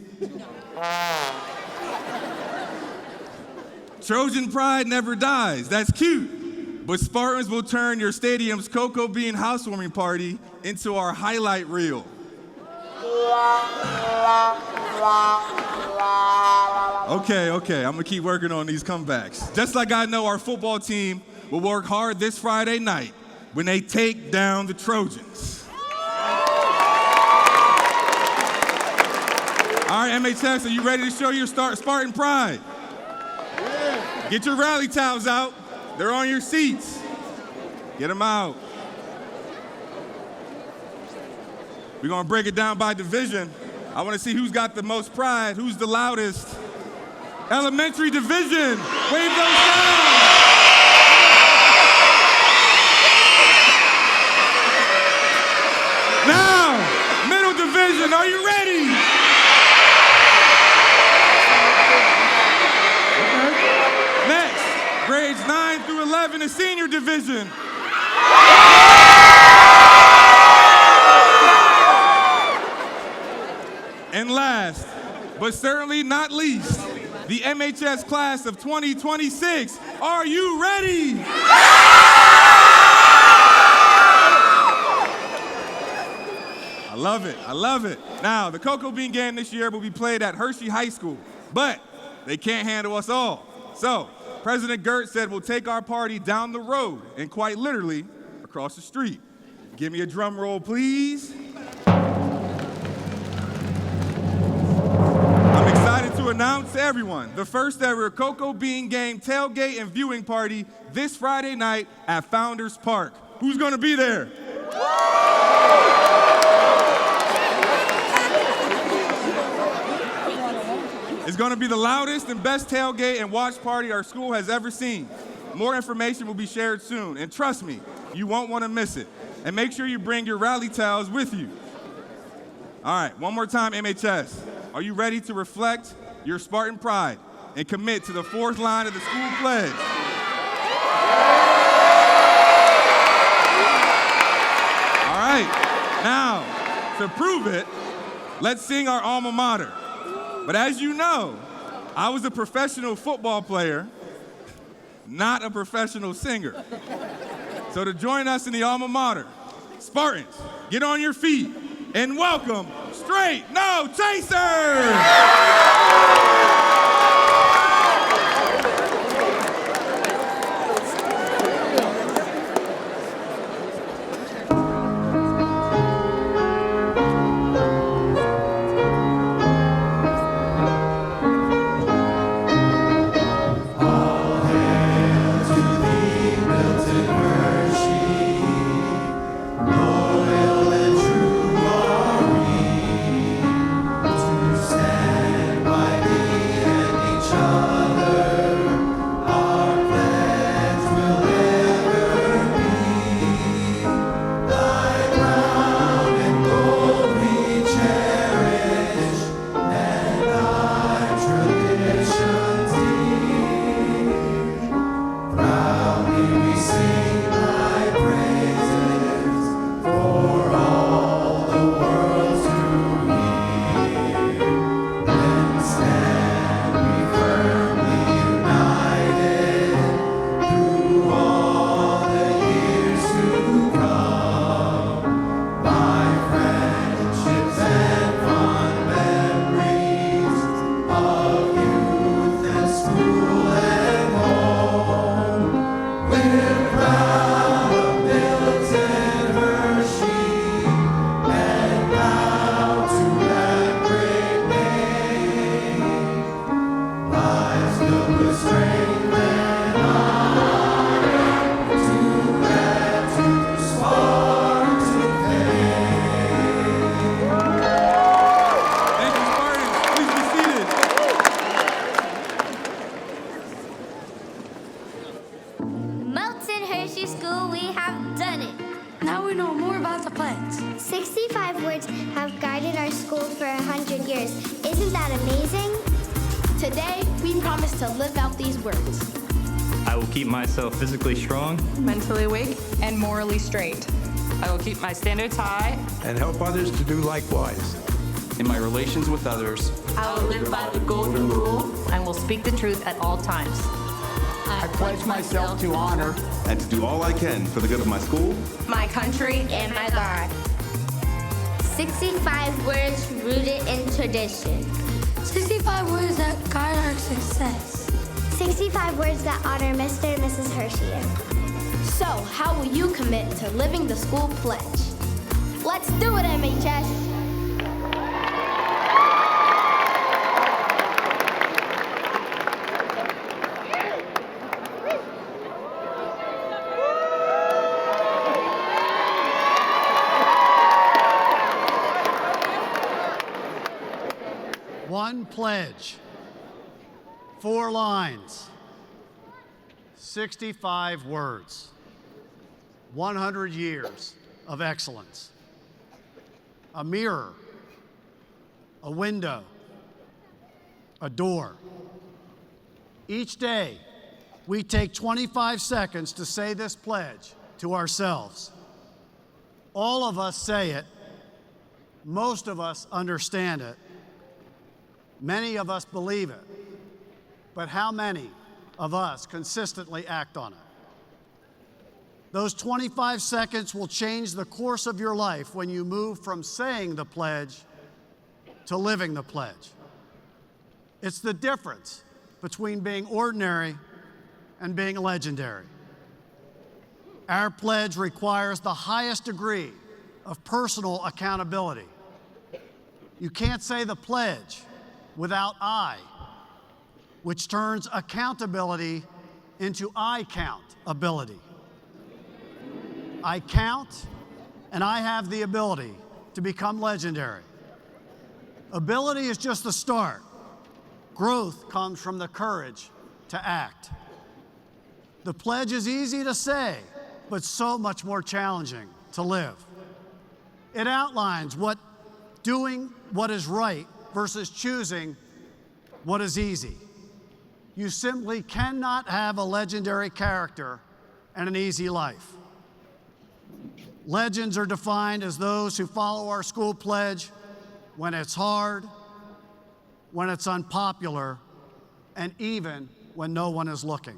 Trojan pride never dies, that's cute, but Spartans will turn your stadium's cocoa bean housewarming party into our highlight reel. Okay, I'm gonna keep working on these comebacks. Just like I know our football team will work hard this Friday night when they take down the Trojans. All right, MHS, are you ready to show your Spartan pride? Yeah. Get your rally towels out. They're on your seats. Get them out. We're gonna break it down by division. I wanna see who's got the most pride, who's the loudest. Elementary division, wave those down. Now, middle division, are you ready? Okay. Next, grades 9 through 11, the senior division. And last, but certainly not least, the MHS class of 2026. Are you ready? I love it. Now, the cocoa bean game this year will be played at Hershey High School, but they can't handle us all. So, President Gurt said we'll take our party down the road and quite literally across the street. Give me a drum roll, please. I'm excited to announce to everyone the first ever cocoa bean game tailgate and viewing party this Friday night at Founders Park. Who's gonna be there? It's going to be the loudest and best tailgate and watch party our school has ever seen. More information will be shared soon, and trust me, you won't want to miss it. And make sure you bring your rally towels with you. All right, one more time, MHS. Are you ready to reflect your Spartan pride and commit to the fourth line of the school pledge? All right, now, to prove it, let's sing our alma mater. But as you know, I was a professional football player, not a professional singer. So to join us in the alma mater, Spartans, get on your feet and welcome Straight No Chaser! Stand by Milton Hershey School, we have done it. Now we know more about the pledge. 65 words have guided our school for 100 years. Isn't that amazing? Today, we promise to live out these words. I will keep myself physically strong, mentally awake, and morally straight. I will keep my standards high and help others to do likewise. In my relations with others, I will live by the golden rule and will speak the truth at all times. I pledge myself to honor and to do all I can for the good of my school, my country, and my God. 65 words rooted in tradition. 65 words that guide our success. 65 words that honor Mr. and Mrs. Hershey. So, how will you commit to living the school pledge? Let's do it, MHS! One pledge, 4 lines, 65 words, 100 years of excellence. A mirror, a window, a door. Each day, we take 25 seconds to say this pledge to ourselves. All of us say it. Most of us understand it. Many of us believe it, but how many of us consistently act on it? Those 25 seconds will change the course of your life when you move from saying the pledge to living the pledge. It's the difference between being ordinary and being legendary. Our pledge requires the highest degree of personal accountability. You can't say the pledge without I, which turns accountability into I count ability. I count, and I have the ability to become legendary. Ability is just the start. Growth comes from the courage to act. The pledge is easy to say, but so much more challenging to live. It outlines what doing what is right versus choosing what is easy. You simply cannot have a legendary character and an easy life. Legends are defined as those who follow our school pledge when it's hard, when it's unpopular, and even when no one is looking.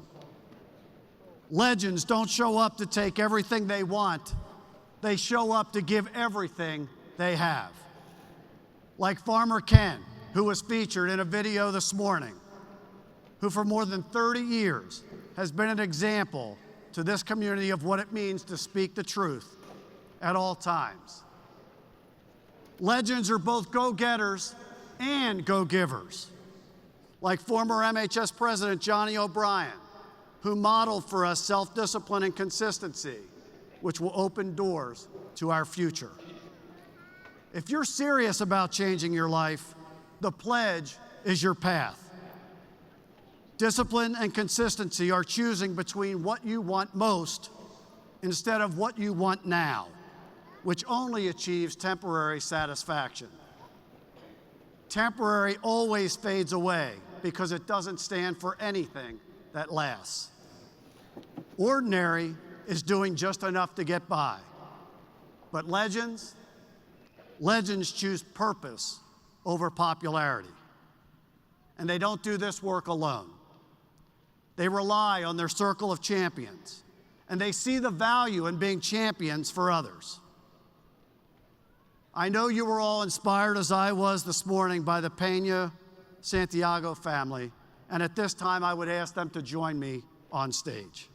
Legends don't show up to take everything they want. They show up to give everything they have. Like Farmer Ken, who was featured in a video this morning, who for more than 30 years has been an example to this community of what it means to speak the truth at all times. Legends are both go-getters and go-givers, like former MHS President Johnny O'Brien, who modeled for us self-discipline and consistency, which will open doors to our future. If you're serious about changing your life, the pledge is your path. Discipline and consistency are choosing between what you want most instead of what you want now, which only achieves temporary satisfaction. Temporary always fades away because it doesn't stand for anything that lasts. Ordinary is doing just enough to get by. But legends choose purpose over popularity. And they don't do this work alone. They rely on their circle of champions, and they see the value in being champions for others. I know you were all inspired, as I was this morning, by the Pena Santiago family, and at this time I would ask them to join me on stage.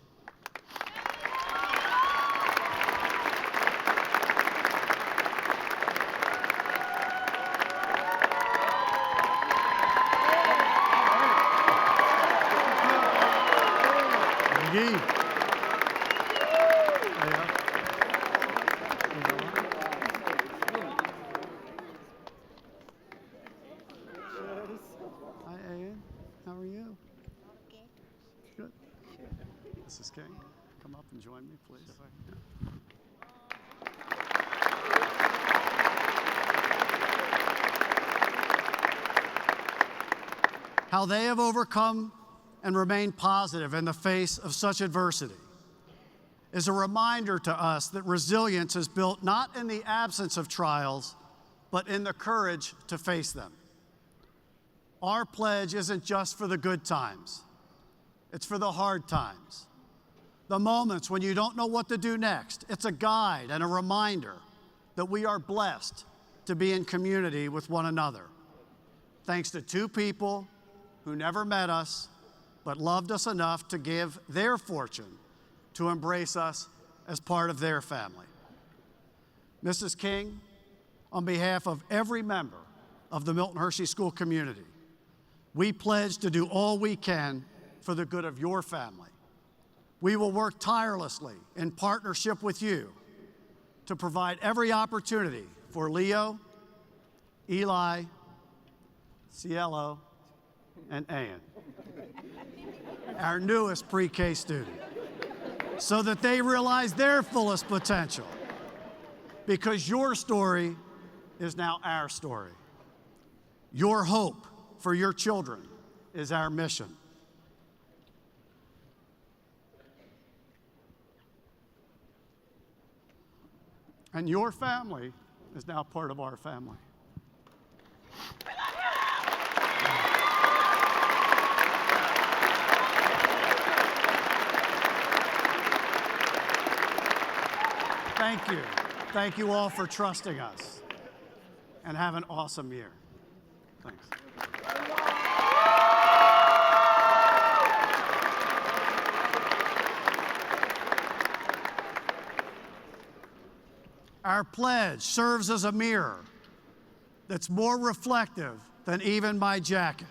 McGee. Hi, Ian. How are you? Okay. Good. Mrs. King, come up and join me, please. Yeah. How they have overcome and remained positive in the face of such adversity is a reminder to us that resilience is built not in the absence of trials, but in the courage to face them. Our pledge isn't just for the good times, it's for the hard times. The moments when you don't know what to do next. It's a guide and a reminder that we are blessed to be in community with one another. Thanks to two people who never met us, but loved us enough to give their fortune to embrace us as part of their family. Mrs. King, on behalf of every member of the Milton Hershey School community, we pledge to do all we can for the good of your family. We will work tirelessly in partnership with you to provide every opportunity for Leo, Eli, Cielo, and Ann, our newest pre-K student, so that they realize their fullest potential, because your story is now our story. Your hope for your children is our mission. And your family is now part of our family. Thank you. Thank you all for trusting us. And have an awesome year. Thanks. Our pledge serves as a mirror that's more reflective than even my jacket.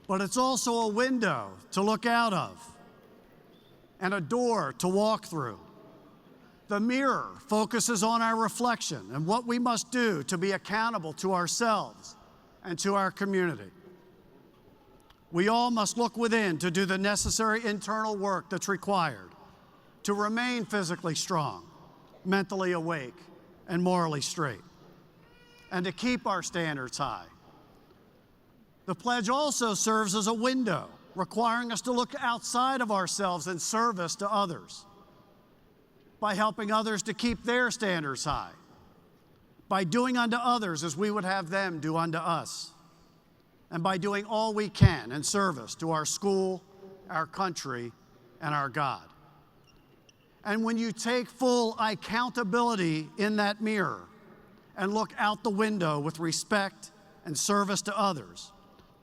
But it's also a window to look out of and a door to walk through. The mirror focuses on our reflection and what we must do to be accountable to ourselves and to our community. We all must look within to do the necessary internal work that's required to remain physically strong, mentally awake, and morally straight, and to keep our standards high. The pledge also serves as a window, requiring us to look outside of ourselves in service to others, by helping others to keep their standards high, by doing unto others as we would have them do unto us, and by doing all we can in service to our school, our country, and our God. And when you take full accountability in that mirror and look out the window with respect and service to others,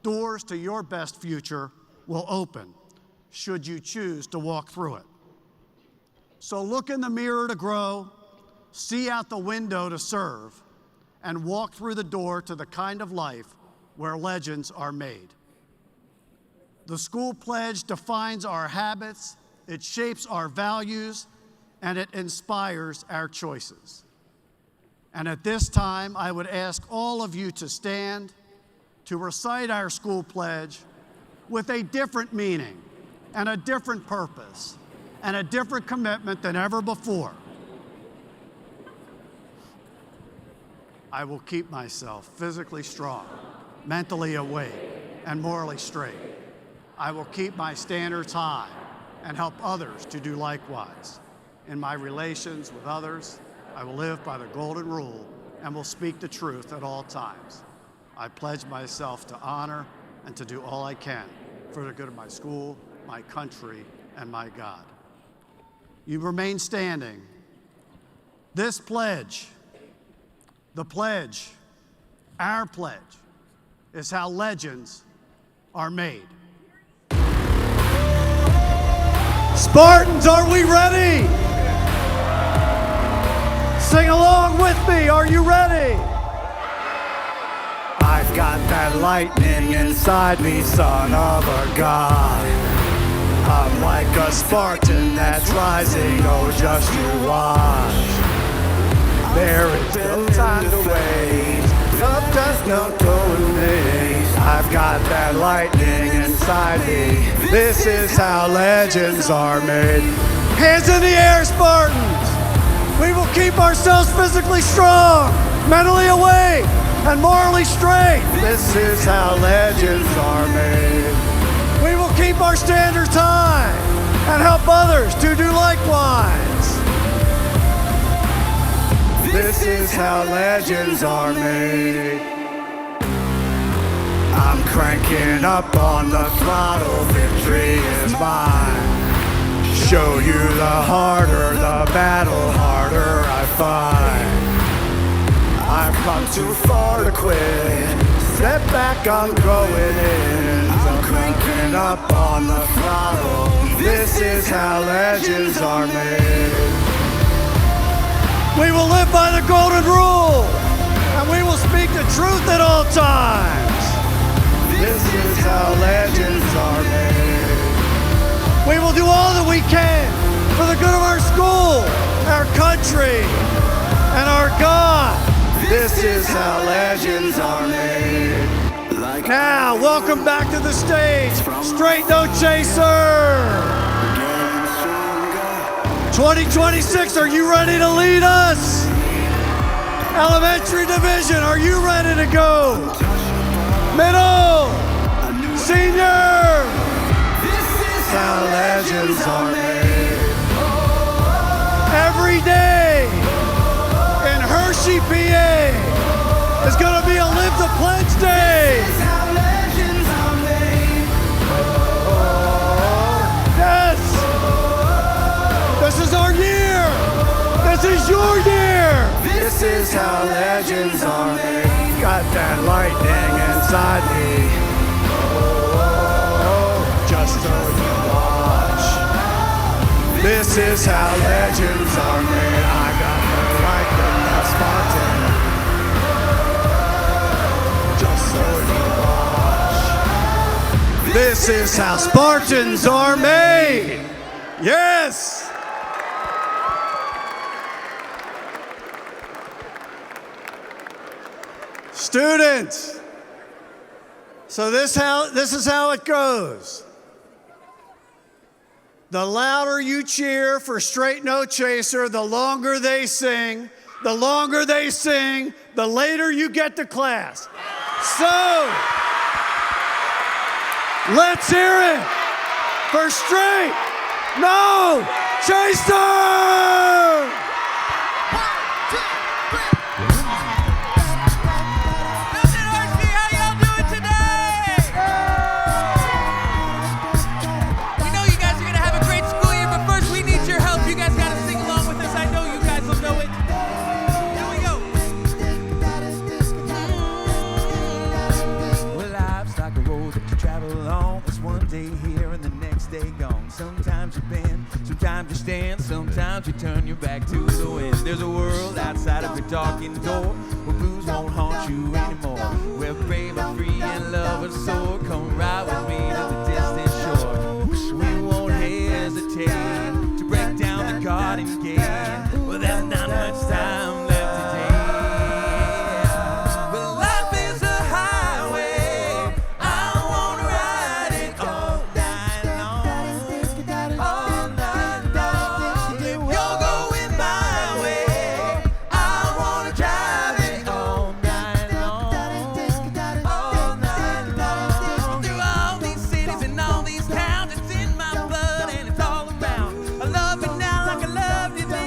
doors to your best future will open, should you choose to walk through it. So look in the mirror to grow, see out the window to serve, and walk through the door to the kind of life where legends are made. The school pledge defines our habits, it shapes our values, and it inspires our choices. And at this time, I would ask all of you to stand to recite our school pledge with a different meaning and a different purpose and a different commitment than ever before. I will keep myself physically strong, mentally awake, and morally straight. I will keep my standards high and help others to do likewise. In my relations with others, I will live by the golden rule and will speak the truth at all times. I pledge myself to honor and to do all I can for the good of my school, my country, and my God. You remain standing. This pledge, the pledge, our pledge, is how legends are made. Spartans, are we ready? me. Are you ready? I've got that lightning inside me, son of a god. I'm like a Spartan that's rising, oh, just you watch. There is no time to wait, no, just no going days. I've got that lightning inside me. This is how legends are made. Hands in the air, Spartans! We will keep ourselves physically strong, mentally awake, and morally straight. This is how legends are made. We will keep our standards high and help others to do likewise. This is how legends are made. I'm cranking up on the throttle, victory is mine. Show you the harder the battle, harder I find. I've come too far to quit. Step back, I'm going in. I'm cranking up on the throttle. This is how legends are made. We will live by the golden rule, and we will speak the truth at all times. This is how legends are made. We will do all that we can for the good of our school, our country, and our God. This is how legends are made. Now, welcome back to the stage, Straight No Chaser. 2026, are you ready to lead us? Elementary division, are you ready to go? Middle, senior. This is how legends are made. Every day in Hershey, PA is going to be a Live the Pledge Day. This is how legends are made. Yes. This is our year. This is your year. This is how legends are made. Got that lightning inside me. Just so you watch. This is how legends are made. I got the lightning that's Spartan. Just so you watch. This is how Spartans are made. Yes. Students, so this is how it goes. The louder you cheer for Straight No Chaser, the longer they sing. The longer they sing, the later you get to class. So, let's hear it for Straight No Chaser! Sometimes you bend, sometimes you stand, sometimes you turn your back to the wind. There's a world outside of your darkened door where blues won't haunt you anymore. Where brave and free and love and soar. Come ride with me to the distant shore. We won't hesitate to break down the garden gate. Well, there's not much time left today. But life is a highway. I wanna ride it all night long. Love it now like I loved it then.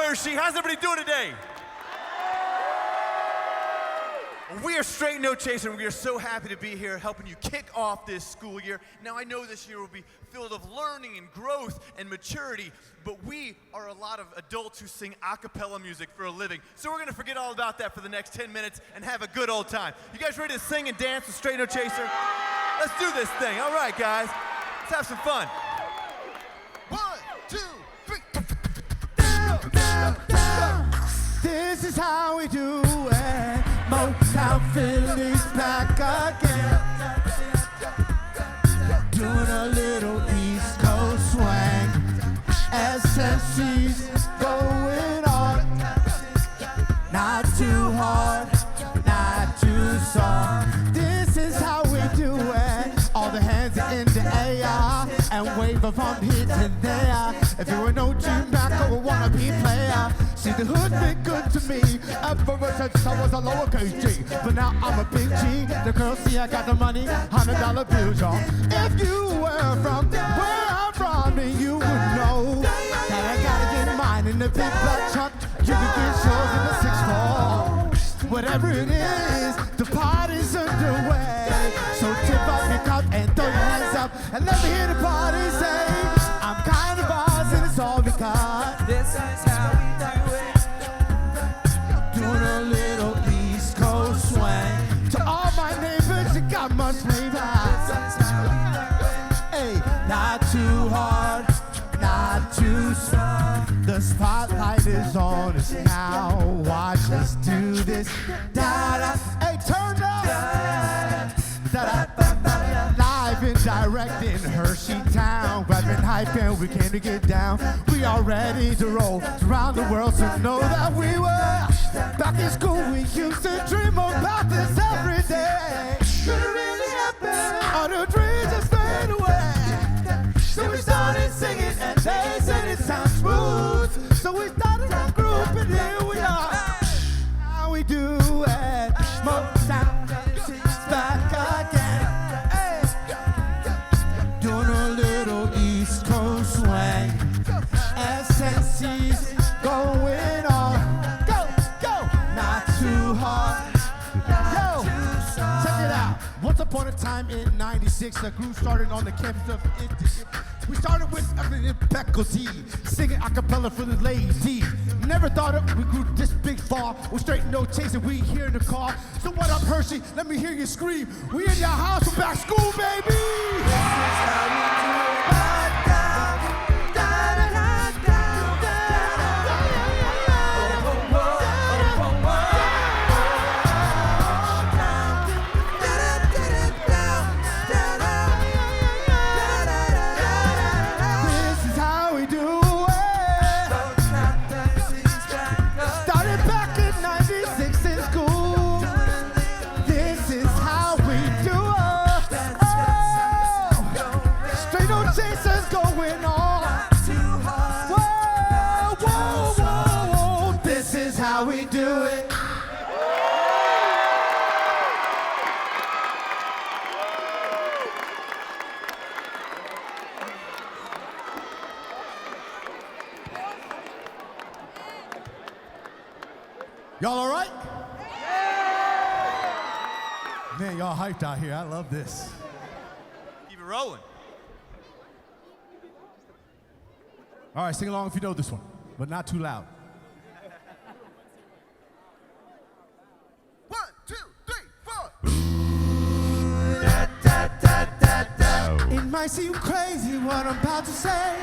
Hershey. How's everybody doing today? We are Straight No Chaser, and we are so happy to be here helping you kick off this school year. Now, I know this year will be filled of learning and growth and maturity, but we are a lot of adults who sing a cappella music for a living. So we're going to forget all about that for the next 10 minutes and have a good old time. You guys ready to sing and dance with Straight No Chaser? Let's do this thing. All right, guys. Let's have some fun. 1, 2, 3. This is how we do it. Motown Phillies back again. Doing a little East Coast swing. SSC's going on. Not too hard, not too soft. This is how we do it. All the hands are in the air and wave from here to there. If you were no Jim back or wanna be player, see the hood been good to me. Ever since I was a lowercase G, but now I'm a big G. The girls see I got the money, $100 bills, y'all. If you were from where I'm from, then you would know that I gotta get mine in the big black truck. You can get yours in the 6'4". Whatever it is, the party's underway. So tip up your cup and throw your hands up and let me hear the party say, I'm kind of boss and it's all because this is how we do it. Doing a little East Coast swing. To all my neighbors, you got much flavor. Hey, not too hard, not too soft. The spotlight is on us now. Watch us do this. Da-da. Hey, turn up. Da-da. Live and direct in Hershey Town. Rapping hype and we came to get down. We are ready to roll around the world, so know that we were back in school. We used to dream about this every day. Could it really happen? All the dreams just fade away. So we started singing and they said it sounds smooth. So we started our group and here we are. How we do it. Motown, back again. Hey. Doing a little East Coast swing. SNC's going on. Go, go. Not too hard. Yo, check it out. Once upon a time in '96, the group started on the campus of Indiana. We started with impeccability, singing a cappella for the ladies. Never thought we grew this big far. We're Straight No Chaser, we here in the car. So what up, Hershey? Let me hear you scream. We in your house, we're back school, baby. This is how we do it. How we do it. Y'all all right? Man, y'all hyped out here. I love this. Keep it rolling. All right, sing along if you know this one, but not too loud. 1, 2, 3, 4. It might seem crazy what I'm about to say.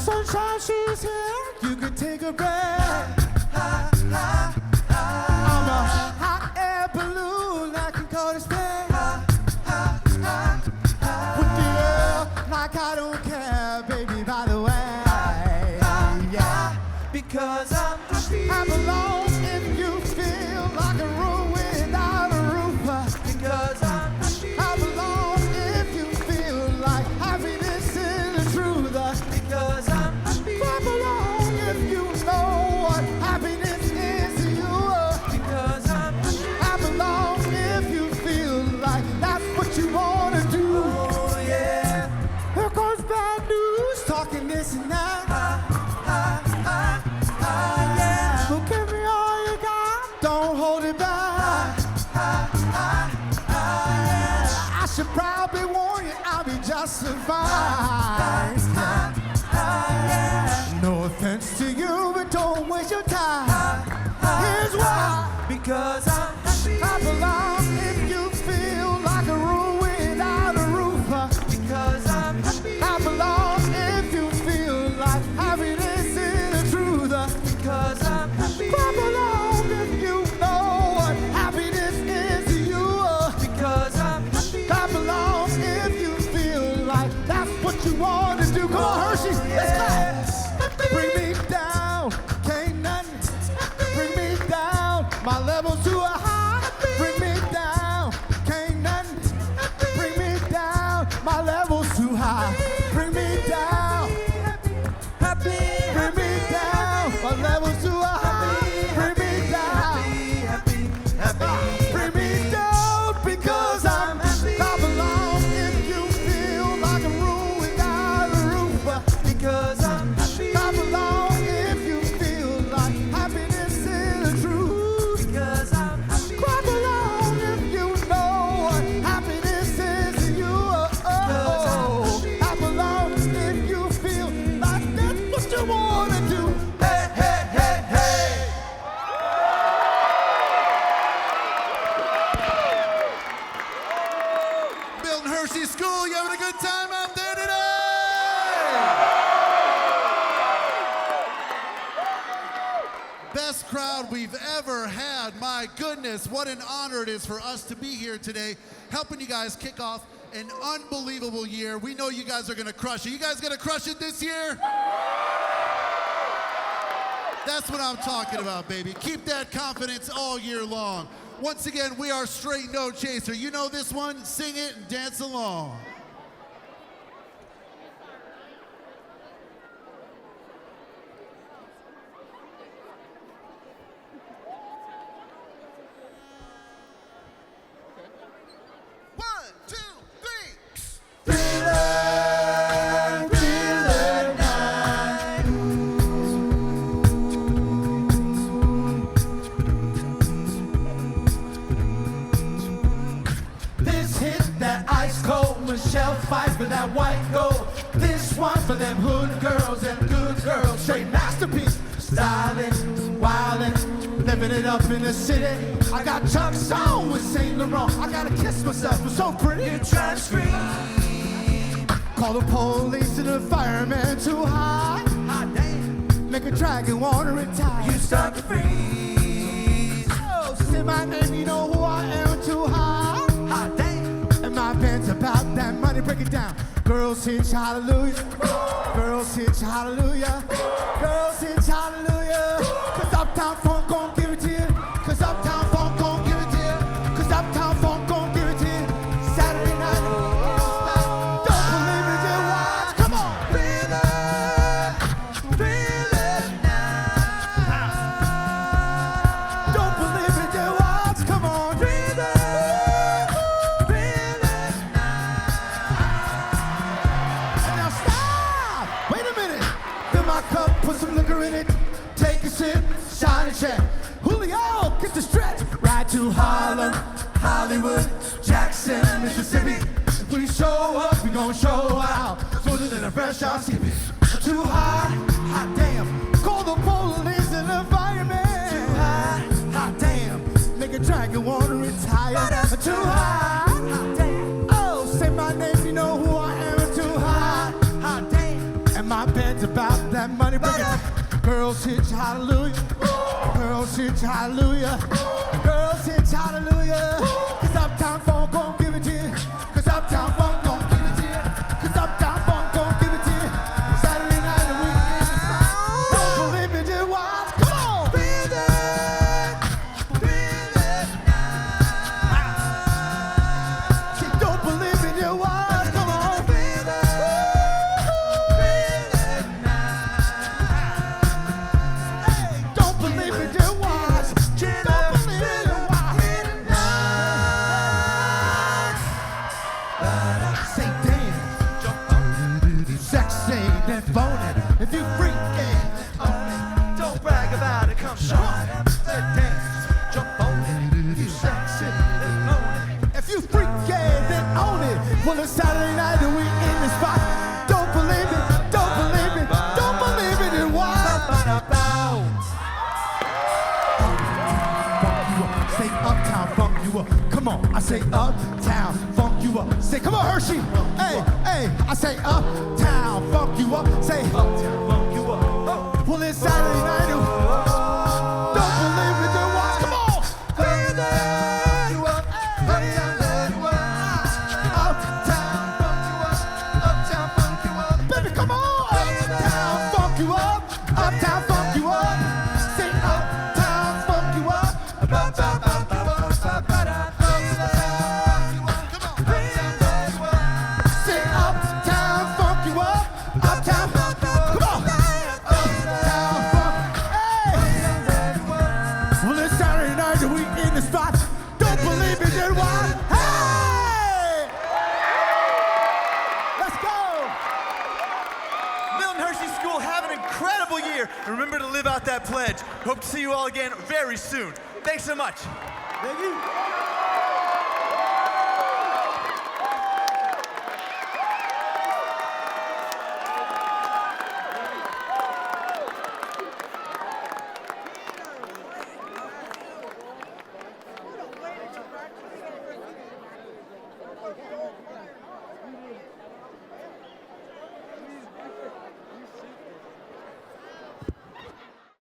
Sunshine, she's here. You can take a breath. I'm a hot air balloon. I can go to space. With the air, like I don't care, baby. By the way, yeah. Because I belong if you feel like a room without a roof. Because I belong if you feel like happiness is the truth. Because I belong if you know what survive. No offense to you, but don't waste your time. Here's why. Because I'm happy. I belong if you feel like a room without a roof. Because I'm happy. I belong if you feel like happiness is the truth. Because I'm happy. I belong if you know what happiness is to you. Because I'm happy. I belong if you feel like that's what you want to do. Come on, Hershey, let's go. Bring me down, can't nothing. Bring me down, my level's too high. Bring me down, can't nothing. Bring me down, my level's too high. Bring me down, happy. Bring me down, my level's too high. Bring me down, bring me down because I'm happy. I belong if you feel like a room without a roof. Because I'm happy. I belong if you feel like happiness is the truth. Because I'm happy. I belong if you know what happiness is to you. I belong if you feel like that's what you want to do. Hey, hey, hey, hey. Milton Hershey School, you having a good time out there today? Best crowd we've ever had. My goodness, what an honor it is for us to be here today, helping you guys kick off an unbelievable year. We know you guys are gonna crush it. You guys gonna crush it this year? That's what I'm talking about, baby. Keep that confidence all year long. Once again, we are Straight No Chaser. You know this one? Sing it and dance along. One, two, three. Thriller, thriller night. This hit that ice cold Michelle fight for that white gold. This one for them hood girls and good girls. Straight masterpiece. Styling, wildin', living it up in the city. I got Chuck's on with Saint Laurent. I gotta kiss myself, I'm so pretty. You're trying to scream. Call the police and the fireman too high. Hot damn. Make a dragon wanna retire. You start to freeze. Oh, say my name, you know who I am too high. Hot damn. And my band's about that money, break it down. Girls hitch hallelujah. Girls hitch hallelujah. Girls hitch hallelujah. Cause Uptown Funk gon' give it to you. Cause Uptown Funk gon' give it to you. Cause Uptown Funk gon' give it to you. Saturday night. Don't believe me, just watch. Come on. Thriller, thriller night. Don't believe me, just watch. Come on. Thriller, thriller night. And now stop. Wait a minute. Fill my cup, put some liquor in it. Take a sip, shine and check. Julio, get the stretch. Ride to Harlem, Hollywood, Jackson, Mississippi. If we show up, we gon' show out. Smoother than a fresh out skippy. Too high, hot damn. Call the police and the fireman. Too high, hot damn. Make a dragon wanna retire. Too high, hot damn. Oh, say my name, you know who I am. Too high, hot damn. And my band's about that money. Bring it. Girls hitch hallelujah. Girls hitch hallelujah. Girls hitch hallelujah. Cause Uptown Funk gon' give it to you. Cause Uptown Funk gon' give it to you. Cause Uptown Funk gon' give it to you. Saturday night and weekend. Don't believe me, just watch. Come on. Feel it. Feel it now. See, don't believe me, just watch. Come on. Feel it. Feel it now. Hey, don't believe me, just watch. Don't believe me, just watch. Say damn. Sexy, then phone it. If you freak it, own it. Don't brag about it, come show it. Say damn. Jump on it. If you sexy, then own it. If you freak it, then own it. Well, it's Saturday night and we in the you up. Come on, I say uptown, funk you up. Say, come on, Hershey. Hey, hey, I say uptown, funk you up. Say uptown, funk you up. Well, it's Saturday night. Don't believe it, then watch. Come on. Uptown, you up. Uptown, funk you up. Uptown, funk you up. Baby, come on. Uptown, funk you up. Uptown, funk you up. Say uptown, funk you up. Uptown, funk you up. Say uptown, funk you up. Uptown, come on. Uptown, funk. Hey. Well, it's Saturday night and we in the spot. Don't believe me, then why? Hey! Let's go. Milton Hershey School, have an incredible year. And remember to live out that pledge. Hope to see you all again very soon. Thanks so much. Thank you.